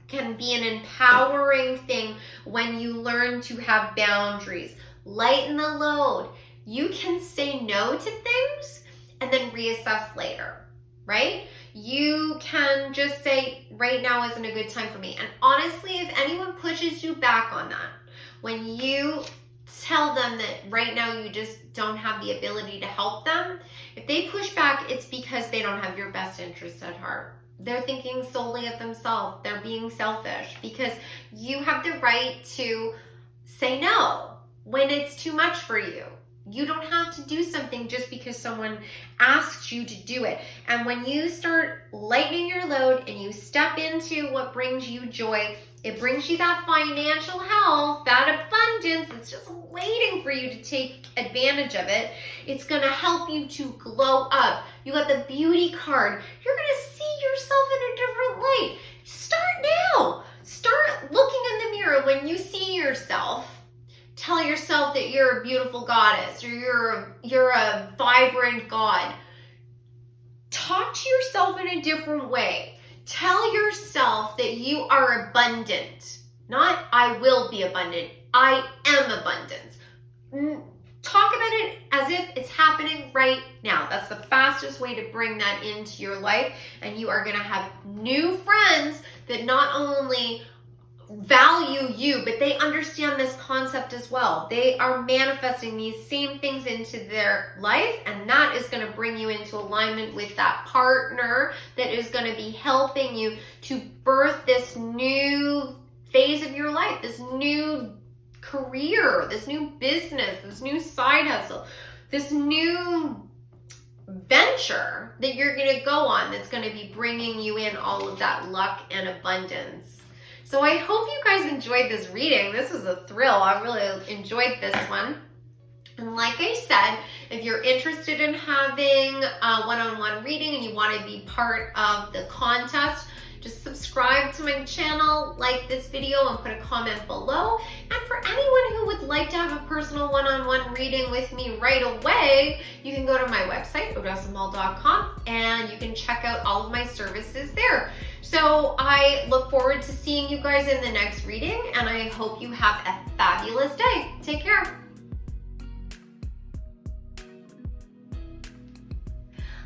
can be an empowering thing when you learn to have boundaries. Lighten the load. You can say no to things and then reassess later, right? You can just say, right now isn't a good time for me. And honestly, if anyone pushes you back on that, when you tell them that right now you just don't have the ability to help them, if they push back, it's because they don't have your best interests at heart. They're thinking solely of themselves. They're being selfish, because you have the right to say no when it's too much for you. You don't have to do something just because someone asks you to do it. And when you start lightening your load and you step into what brings you joy, it brings you that financial health, that abundance. It's just waiting for you to take advantage of it. It's going to help you to glow up. You got the beauty card. You're going to see yourself in a different light. Start now. start looking in the mirror when you see yourself. Tell yourself that you're a beautiful goddess or you're a vibrant god. Talk to yourself in a different way. Tell yourself that you are abundant. Not I will be abundant. I am abundant. Talk about it as if it's happening right now. That's the fastest way to bring that into your life. And you are going to have new friends that not only value you, but they understand this concept as well. They are manifesting these same things into their life, and that is going to bring you into alignment with that partner that is going to be helping you to birth this new phase of your life, this new career, this new business, this new side hustle, this new venture that you're going to go on that's going to be bringing you in all of that luck and abundance. So I hope you guys enjoyed this reading. This was a thrill. I really enjoyed this one. And like I said, if you're interested in having a one-on-one reading and you want to be part of the contest, just subscribe to my channel, like this video, and put a comment below. And for anyone who would like to have a personal one-on-one reading with me right away, you can go to my website, odessamall.com, and you can check out all of my services there. So I look forward to seeing you guys in the next reading, and I hope you have a fabulous day. Take care.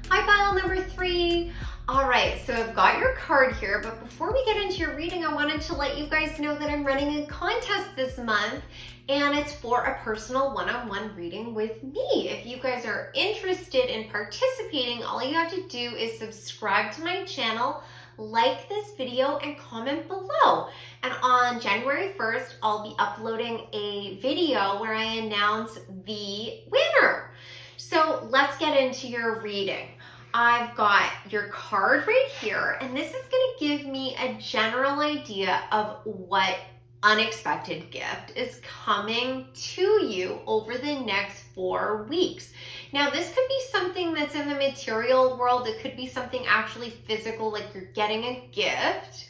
Hi, file number 3. All right, so I've got your card here, but before we get into your reading, I wanted to let you guys know that I'm running a contest this month, and it's for a personal one-on-one reading with me. If you guys are interested in participating, all you have to do is subscribe to my channel, like this video, and comment below. And on January 1st, I'll be uploading a video where I announce the winner. So let's get into your reading. I've got your card right here, and this is going to give me a general idea of what unexpected gift is coming to you over the next 4 weeks. Now, this could be something that's in the material world. It could be something actually physical, like you're getting a gift.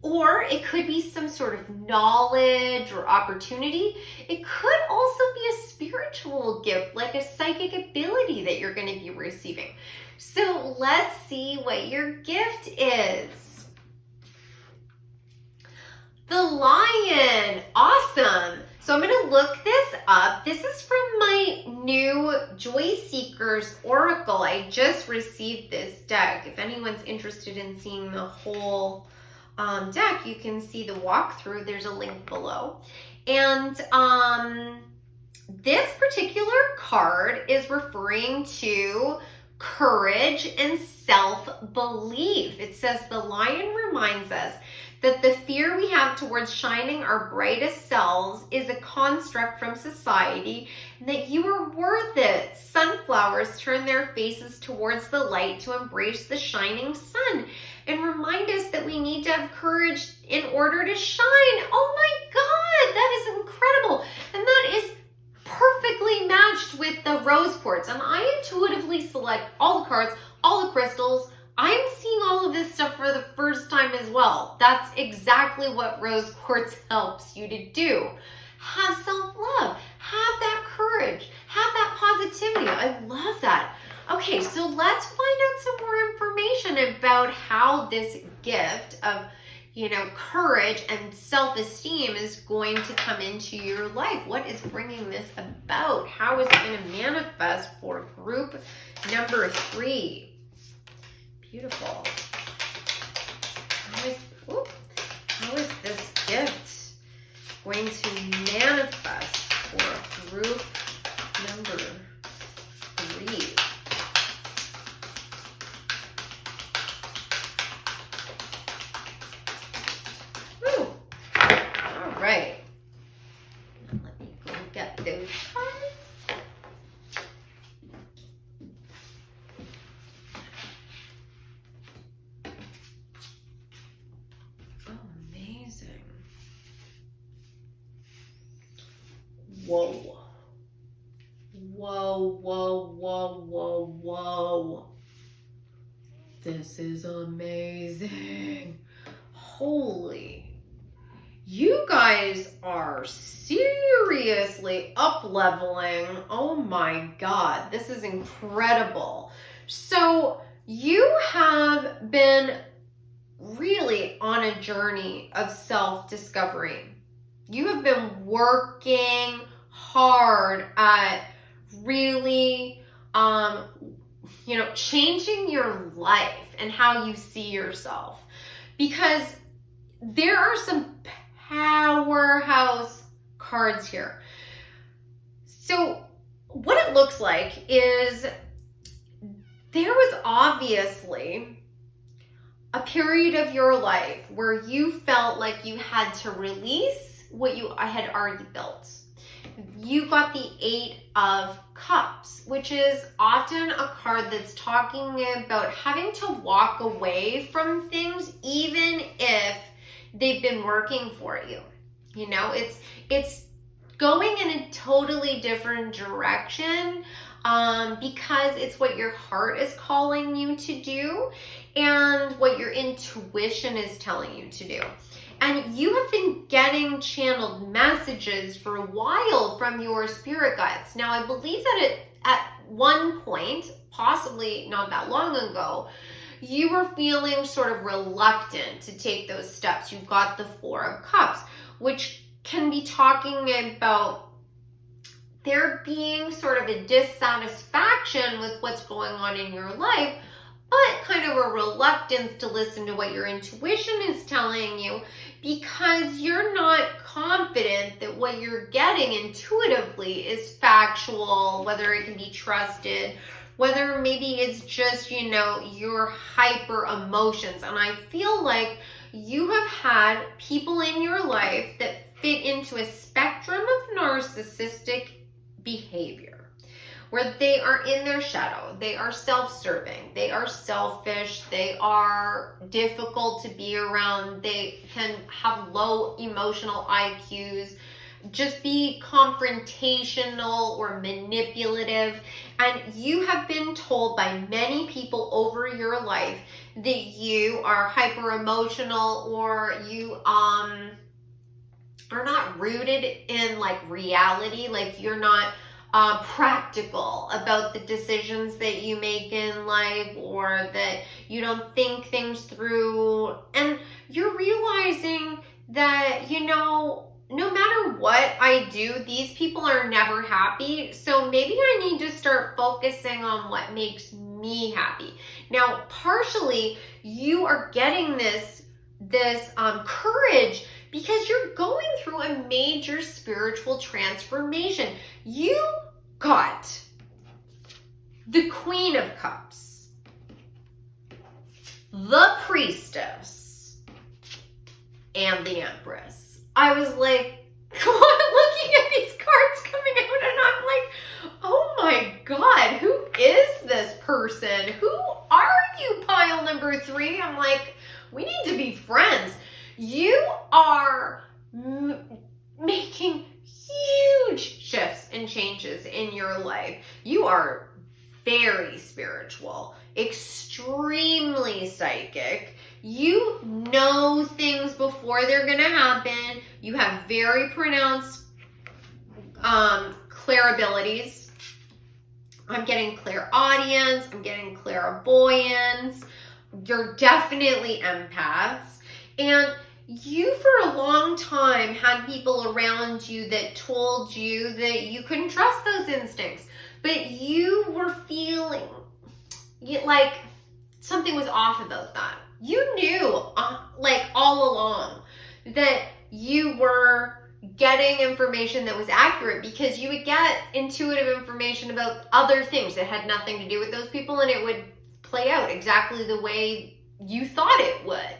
Or it could be some sort of knowledge or opportunity. It could also be a spiritual gift, like a psychic ability that you're going to be receiving. So let's see what your gift is. The Lion. Awesome. So I'm going to look this up. This is from my new Joy Seekers Oracle. I just received this deck. If anyone's interested in seeing the whole deck, you can see the walkthrough. There's a link below. And this particular card is referring to courage and self-belief. It says the Lion reminds us that the fear we have towards shining our brightest selves is a construct from society, and that you are worth it. Sunflowers turn their faces towards the light to embrace the shining sun and remind us that we need to have courage in order to shine. Oh my God, that is incredible. And that is perfectly matched with the rose quartz. And I intuitively select all the cards, all the crystals. I'm seeing all of this stuff for the first time as well. That's exactly what rose quartz helps you to do. Have self-love, have that courage, have that positivity. I love that. Okay, so let's find out some more information about how this gift of, courage and self-esteem is going to come into your life. What is bringing this about? How is it going to manifest for group number 3? Beautiful. How is this gift going to manifest for group number 3? Woo. All right. Let me go get those cards. Amazing. Whoa. Whoa, whoa, whoa, whoa, whoa. This is amazing. holy, you guys are seriously up-leveling. Oh my God, this is incredible. So you have been really on a journey of self-discovery. You have been working hard at really, changing your life and how you see yourself. Because there are some powerhouse cards here. So what it looks like is there was obviously a period of your life where you felt like you had to release what you had already built. You got the 8 of Cups, which is often a card that's talking about having to walk away from things even if they've been working for you. You know, it's going in a totally different direction because it's what your heart is calling you to do and what your intuition is telling you to do. And you have been getting channeled messages for a while from your spirit guides. Now, I believe that at one point, possibly not that long ago, you were feeling sort of reluctant to take those steps. You got the 4 of Cups, which can be talking about there being sort of a dissatisfaction with what's going on in your life, but kind of a reluctance to listen to what your intuition is telling you because you're not confident that what you're getting intuitively is factual, whether it can be trusted, whether maybe it's just, your hyper emotions. And I feel like you have had people in your life that fit into a spectrum of narcissistic behavior, where they are in their shadow, they are self-serving, they are selfish, they are difficult to be around, they can have low emotional IQs, just be confrontational or manipulative. And you have been told by many people over your life that you are hyper emotional or you are not rooted in reality, like you're not practical about the decisions that you make in life, or that you don't think things through. And you're realizing that, no matter what I do, these people are never happy. So maybe I need to start focusing on what makes me happy. Now, partially, you are getting this courage because you're going through a major spiritual transformation. You got the Queen of Cups, the Priestess, and the Empress. I was like, looking at these cards coming out, and I'm like, oh my God, who is this person? Who are you, pile number 3? I'm like, we need to be friends. You are making huge shifts and changes in your life. You are very spiritual, extremely psychic. You know things before they're going to happen. You have very pronounced clairabilities. I'm getting clairaudience. I'm getting clairvoyance. You're definitely empaths. And you, for a long time, had people around you that told you that you couldn't trust those instincts. But you were feeling like something was off about that. You knew, all along, that you were getting information that was accurate, because you would get intuitive information about other things that had nothing to do with those people, and it would play out exactly the way you thought it would.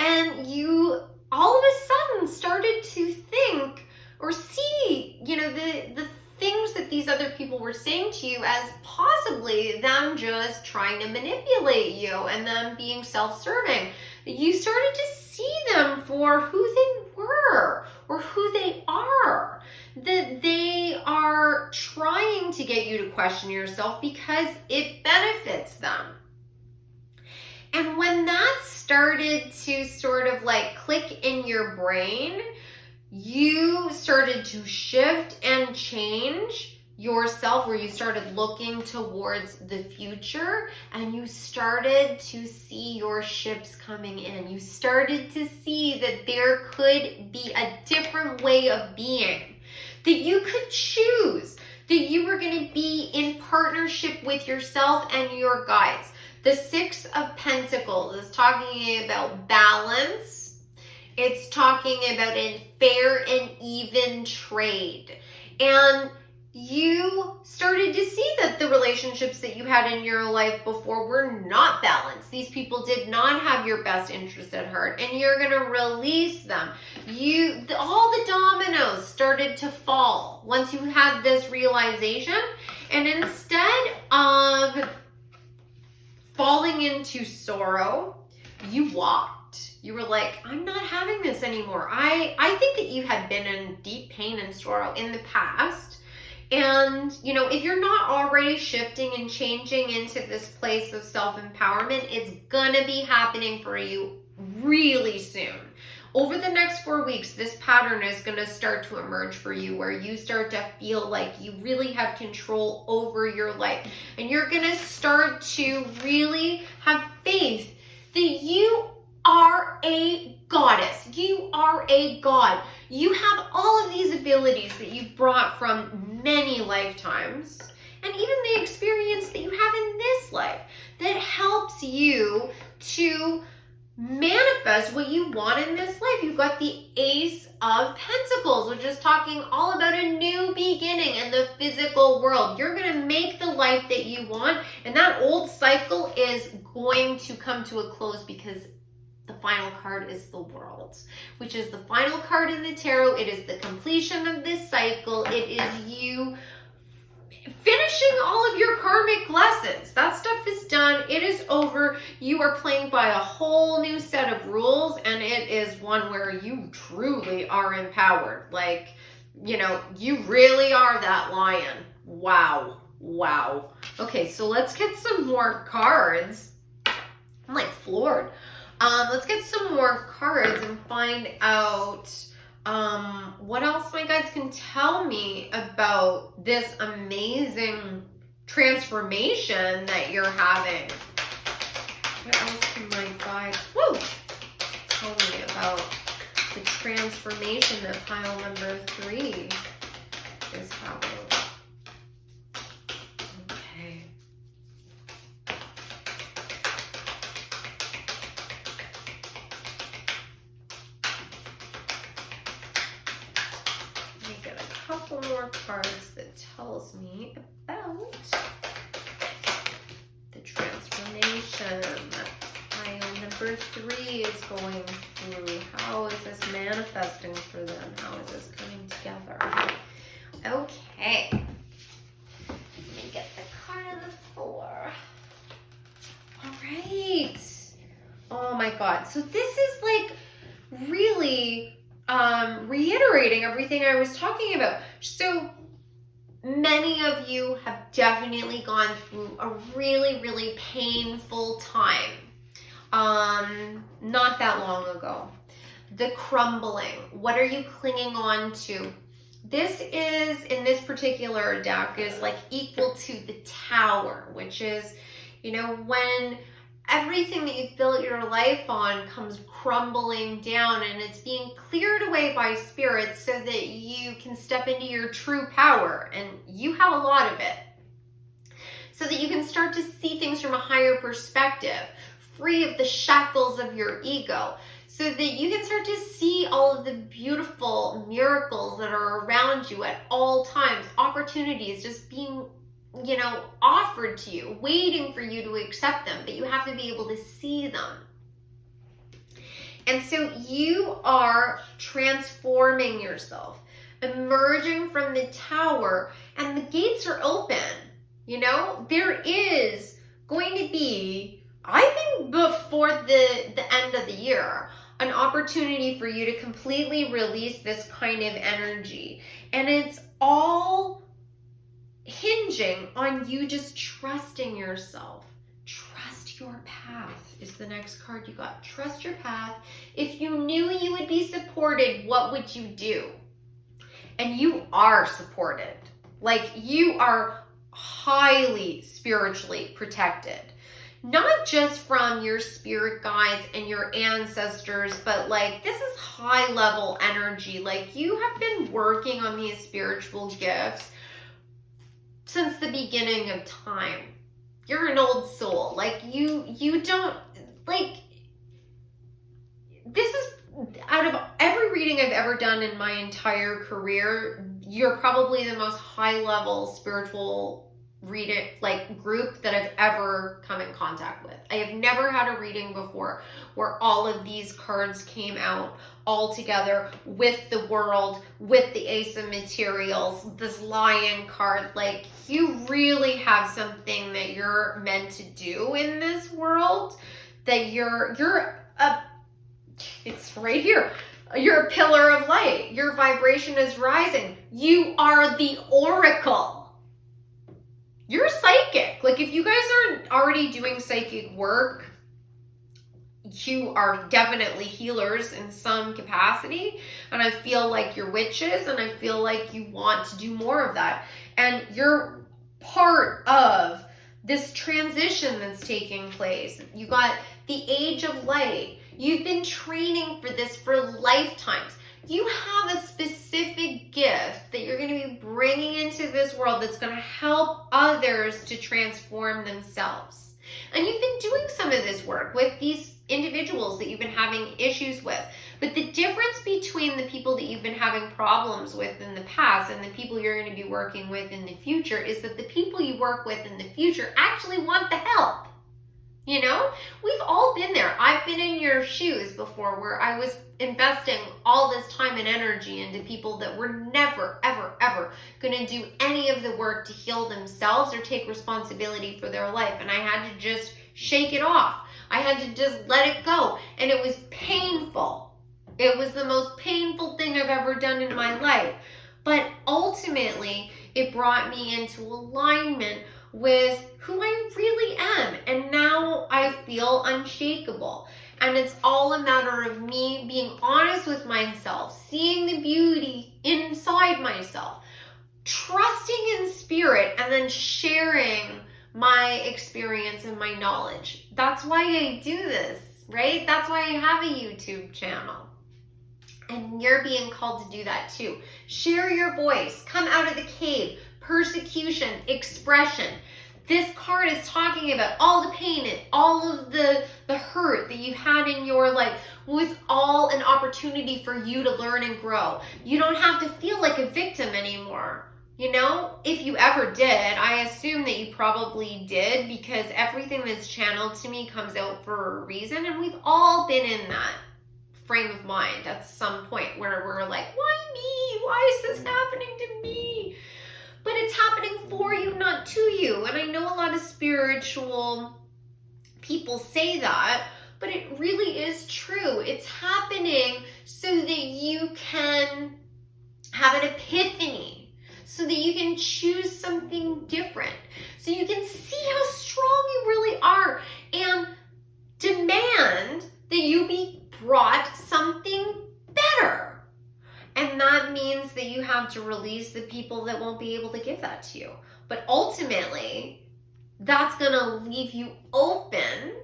And you all of a sudden started to think or see, the things that these other people were saying to you as possibly them just trying to manipulate you and them being self-serving. You started to see them for who they were or who they are. That they are trying to get you to question yourself because it benefits them. And when that started to sort of like click in your brain, you started to shift and change yourself, where you started looking towards the future and you started to see your ships coming in. You started to see that there could be a different way of being, that you could choose, that you were going to be in partnership with yourself and your guides. The Six of Pentacles is talking about balance. It's talking about a fair and even trade. And you started to see that the relationships that you had in your life before were not balanced. These people did not have your best interest at heart, and you're going to release them. All the dominoes started to fall once you had this realization, and instead of falling into sorrow, you walked. You were like, I'm not having this anymore. I think that you had been in deep pain and sorrow in the past. And, you know, if you're not already shifting and changing into this place of self-empowerment, it's gonna be happening for you really soon. Over the next 4 weeks, this pattern is gonna start to emerge for you, where you start to feel like you really have control over your life. And you're gonna start to really have faith that you are a goddess. You are a god. You have all of these abilities that you've brought from many lifetimes, and even the experience that you have in this life, that helps you to manifest what you want in this life. You've got the Ace of Pentacles, which is talking all about a new beginning in the physical world. You're going to make the life that you want, and that old cycle is going to come to a close, because the final card is the World, which is the final card in the tarot. It is the completion of this cycle. It is you finishing all of your karmic lessons. That stuff is done. It is over. You are playing by a whole new set of rules, and it is one where you truly are empowered. Like, you know, you really are that lion. Wow. Wow. Okay, so let's get some more cards. I'm like floored. Let's get some more cards and find out what else my guides can tell me about this amazing transformation that you're having. What else can my guides tell me about the transformation that pile number 3 is having? Okay. Couple more cards that tells me about the transformation that pile number 3 is going through. How is this manifesting for them? How is this coming together? Okay. Let me get the card on the floor. All right. Oh my God. So this is like really reiterating everything I was talking about. So many of you have definitely gone through a really, really painful time. Not that long ago. The crumbling. What are you clinging on to? This is, in this particular deck, is like equal to the Tower, which is, you know, when everything that you've built your life on comes crumbling down, and it's being cleared away by spirit so that you can step into your true power, and you have a lot of it, so that you can start to see things from a higher perspective, free of the shackles of your ego, so that you can start to see all of the beautiful miracles that are around you at all times, opportunities just being, you know, offered to you, waiting for you to accept them, but you have to be able to see them. And so you are transforming yourself, emerging from the Tower, and the gates are open. You know, there is going to be, I think before the end of the year, an opportunity for you to completely release this kind of energy. And it's all hinging on you just trusting yourself. Trust Trust your path is the next card you got. Trust your path. If you knew you would be supported, what would you do? And you are supported. Like, you are highly spiritually protected. Not just from your spirit guides and your ancestors, but like, this is high level energy. Like, you have been working on these spiritual gifts since the beginning of time. You're an old soul. Like, you don't, like, this is, out of every reading I've ever done in my entire career, you're probably the most high level spiritual reading, like, group that I've ever come in contact with. I have never had a reading before where all of these cards came out all together with the world, with the Ace of Materials, this Lion card. Like, you really have something that you're meant to do in this world, that you're a, it's right here. You're a pillar of light. Your vibration is rising. You are the oracle. You're psychic. Like, if you guys aren't already doing psychic work, you are definitely healers in some capacity. And I feel like you're witches, and I feel like you want to do more of that. And you're part of this transition that's taking place. You got the age of light. You've been training for this for lifetimes. You have a specific gift that you're going to be bringing into this world that's going to help others to transform themselves. And you've been doing some of this work with these individuals that you've been having issues with. But the difference between the people that you've been having problems with in the past and the people you're going to be working with in the future is that the people you work with in the future actually want the help. You know, we've all been there. I've been in your shoes before, where I was investing all this time and energy into people that were never, ever, ever going to do any of the work to heal themselves or take responsibility for their life. And I had to just shake it off. I had to just let it go. And it was painful. It was the most painful thing I've ever done in my life. But ultimately, it brought me into alignment with who I really am. And now I feel unshakable. And it's all a matter of me being honest with myself, seeing the beauty inside myself, trusting in spirit, and then sharing my experience and my knowledge. That's why I do this, right? That's why I have a YouTube channel. And you're being called to do that too. Share your voice. Come out of the cave. Persecution, expression. This card is talking about all the pain and all of the hurt that you had in your life was all an opportunity for you to learn and grow. You don't have to feel like a victim anymore. You know, if you ever did, I assume that you probably did, because everything that's channeled to me comes out for a reason. And we've all been in that frame of mind at some point where we're like, why me? Why is this happening to me? But it's happening for you, not to you. And I know a lot of spiritual people say that, but it really is true. It's happening so that you can have an epiphany, so that you can choose something different, so you can see how strong you really are and demand that you be brought something better. And that means that you have to release the people that won't be able to give that to you. But ultimately, that's going to leave you open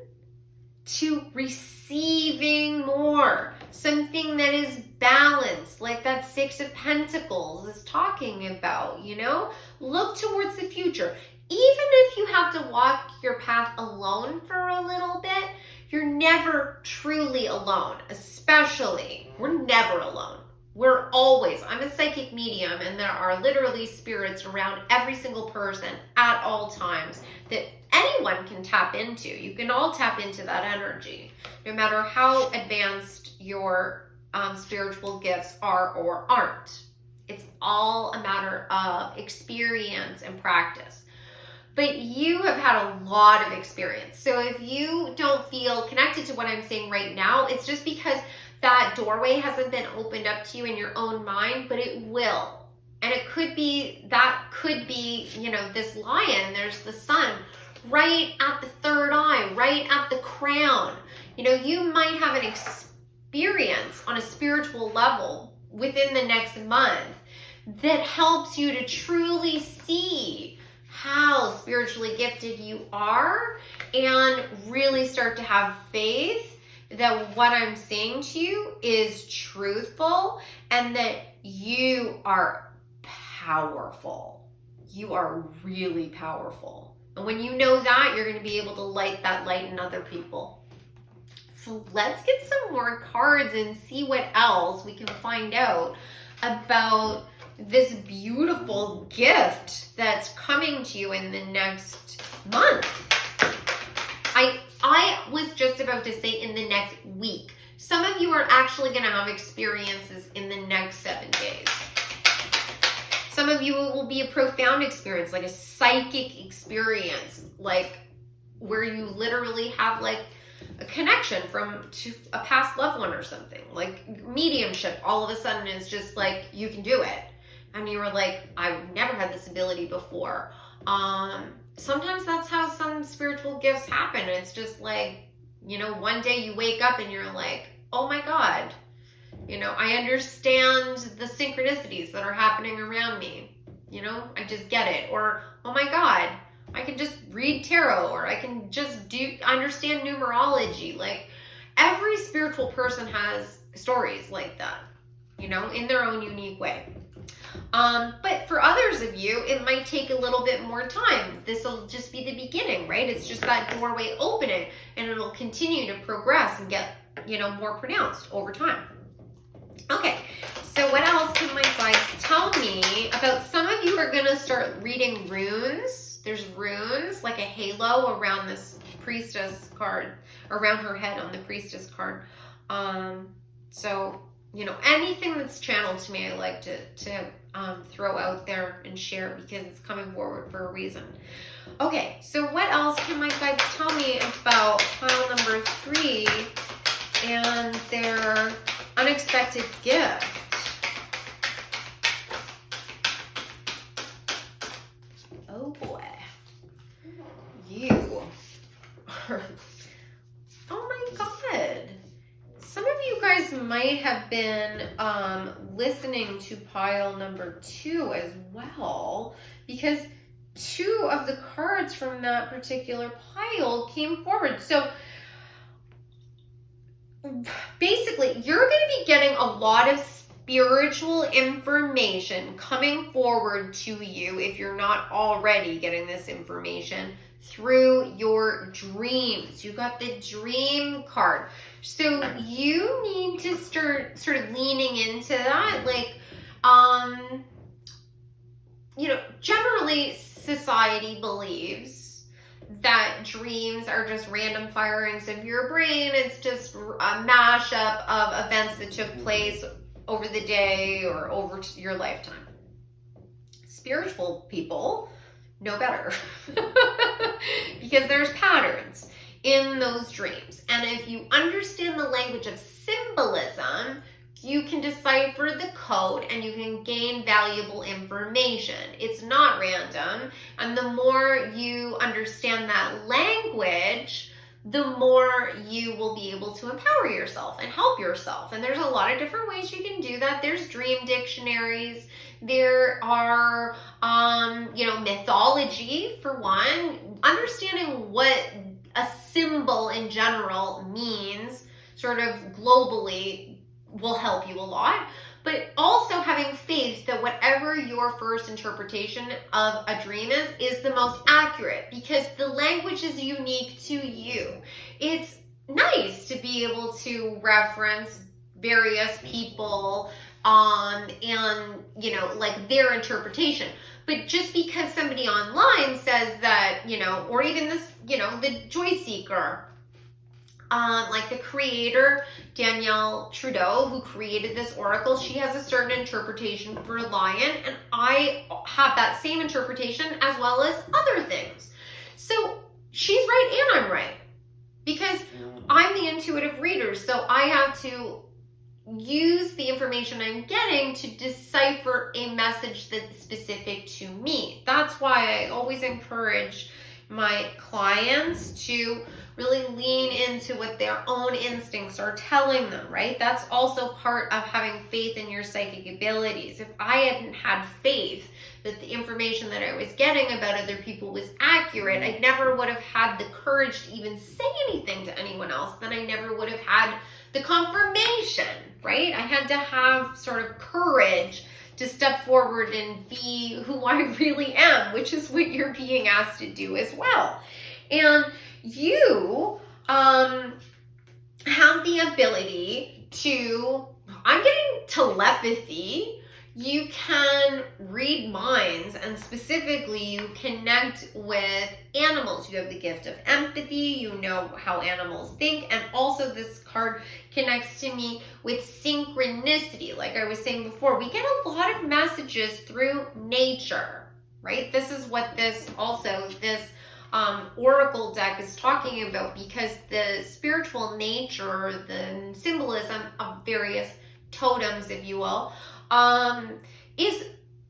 to receiving more. Something that is balanced, like that Six of Pentacles is talking about, you know? Look towards the future. Even if you have to walk your path alone for a little bit, you're never truly alone. Especially, we're never alone. We're always, I'm a psychic medium, and there are literally spirits around every single person at all times that anyone can tap into. You can all tap into that energy, no matter how advanced your spiritual gifts are or aren't. It's all a matter of experience and practice. But you have had a lot of experience. So if you don't feel connected to what I'm saying right now, it's just because that doorway hasn't been opened up to you in your own mind, but it will. And it could be, that could be, you know, this lion, there's the sun right at the third eye, right at the crown. You know, you might have an experience on a spiritual level within the next month that helps you to truly see how spiritually gifted you are and really start to have faith that what I'm saying to you is truthful and that you are powerful. You are really powerful. And when you know that, you're going to be able to light that light in other people. So let's get some more cards and see what else we can find out about this beautiful gift that's coming to you in the next month. I was just about to say in the next week. Some of you are actually going to have experiences in the next 7 days. Some of you, it will be a profound experience, like a psychic experience, like where you literally have like a connection to a past loved one or something. Like mediumship, all of a sudden is just like, you can do it. And you were like, I've never had this ability before. Sometimes that's how some spiritual gifts happen. It's just like, you know, one day you wake up and you're like, oh my God, you know, I understand the synchronicities that are happening around me. You know, I just get it. Or, oh my God, I can just read tarot, or I can just understand numerology. Like every spiritual person has stories like that, you know, in their own unique way. But for others of you, it might take a little bit more time. This will just be the beginning, right? It's just that doorway opening, and it'll continue to progress and get, you know, more pronounced over time. Okay, so what else can my guides tell me about? Some of you are going to start reading runes. There's runes, like a halo around this priestess card, around her head on the priestess card. So, you know, anything that's channeled to me, I like to throw out there and share because it's coming forward for a reason. Okay, so what else can my guides tell me about pile number 3 and their unexpected gift? Oh boy. You are, oh my God. Some of you guys might have been listening to pile number 2 as well, because 2 of the cards from that particular pile came forward. So basically, you're going to be getting a lot of spiritual information coming forward to you, if you're not already getting this information, through your dreams. You got the dream card. So you need to start sort of leaning into that. Like, you know, generally society believes that dreams are just random firings of your brain. It's just a mashup of events that took place over the day or over your lifetime. Spiritual people know better because there's patterns in those dreams. And if you understand the language of symbolism, you can decipher the code and you can gain valuable information. It's not random. And the more you understand that language, the more you will be able to empower yourself and help yourself. And there's a lot of different ways you can do that. There's dream dictionaries. There are, you know, mythology for one. Understanding what a symbol in general means sort of globally will help you a lot. But also having faith that whatever your first interpretation of a dream is the most accurate, because the language is unique to you. It's nice to be able to reference various people and, you know, like their interpretation. But just because somebody online says that, you know, or even this, you know, the joy seeker, like the creator, Danielle Trudeau, who created this oracle, she has a certain interpretation for lion, and I have that same interpretation as well as other things. So she's right and I'm right, because I'm the intuitive reader. So I have to use the information I'm getting to decipher a message that's specific to me. That's why I always encourage my clients to really lean into what their own instincts are telling them, right? That's also part of having faith in your psychic abilities. If I hadn't had faith that the information that I was getting about other people was accurate, I never would have had the courage to even say anything to anyone else. Then I never would have had the confirmation, right? I had to have sort of courage to step forward and be who I really am, which is what you're being asked to do as well. And you have the ability to, I'm getting telepathy. You can read minds, and specifically you connect with animals. You have the gift of empathy. You know how animals think. And also this card connects to me with synchronicity. Like I was saying before, we get a lot of messages through nature, right? This is what this oracle deck is talking about, because the spiritual nature, the symbolism of various totems, if you will, is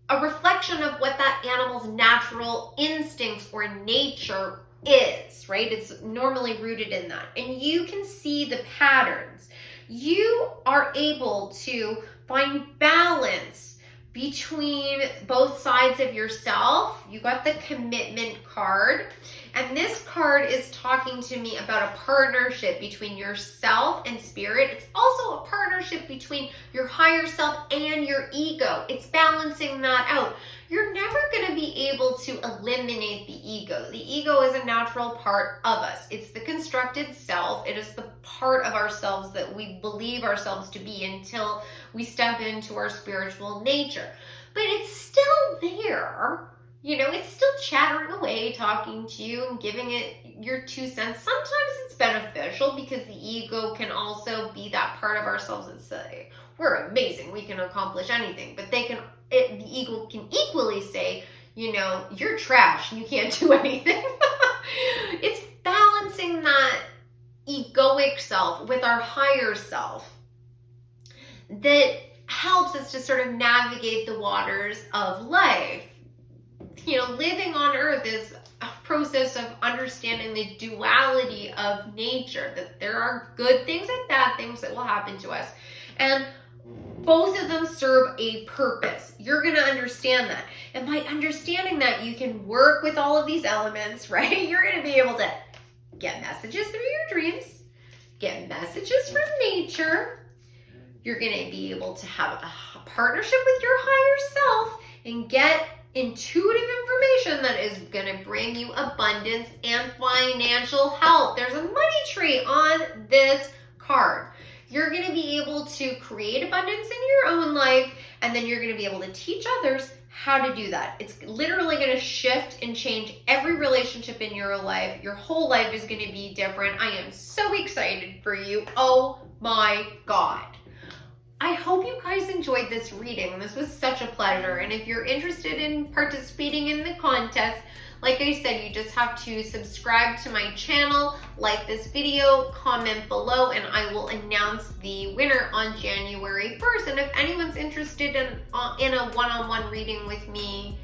a reflection of what that animal's natural instincts or nature is, right? It's normally rooted in that. And you can see the patterns. You are able to find balance between both sides of yourself. You got the commitment card. And this card is talking to me about a partnership between yourself and spirit. It's also a partnership between your higher self and your ego. It's balancing that out. You're never going to be able to eliminate the ego. The ego is a natural part of us. It's the constructed self. It is the part of ourselves that we believe ourselves to be until we step into our spiritual nature. But it's still there. You know, it's still chattering away, talking to you and giving it your 2 cents. Sometimes it's beneficial because the ego can also be that part of ourselves that say, we're amazing, we can accomplish anything. But the ego can equally say, you know, you're trash, you can't do anything. It's balancing that egoic self with our higher self that helps us to sort of navigate the waters of life. You know, living on earth is a process of understanding the duality of nature, that there are good things and bad things that will happen to us. And both of them serve a purpose. You're going to understand that. And by understanding that, you can work with all of these elements, right? You're going to be able to get messages through your dreams, get messages from nature. You're going to be able to have a partnership with your higher self and get intuitive information that is going to bring you abundance and financial health. There's a money tree on this card. You're going to be able to create abundance in your own life, and then you're going to be able to teach others how to do that. It's literally going to shift and change every relationship in your life. Your whole life is going to be different. I am so excited for you. Oh my God. I hope you guys enjoyed this reading. This was such a pleasure. And if you're interested in participating in the contest, like I said, you just have to subscribe to my channel, like this video, comment below, and I will announce the winner on January 1st. And if anyone's interested in a one-on-one reading with me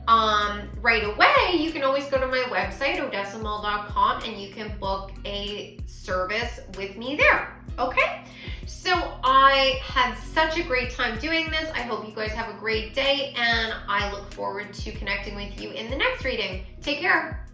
right away, you can always go to my website, odessamall.com, and you can book a service with me there. Okay? So I had such a great time doing this. I hope you guys have a great day, and I look forward to connecting with you in the next reading. Take care.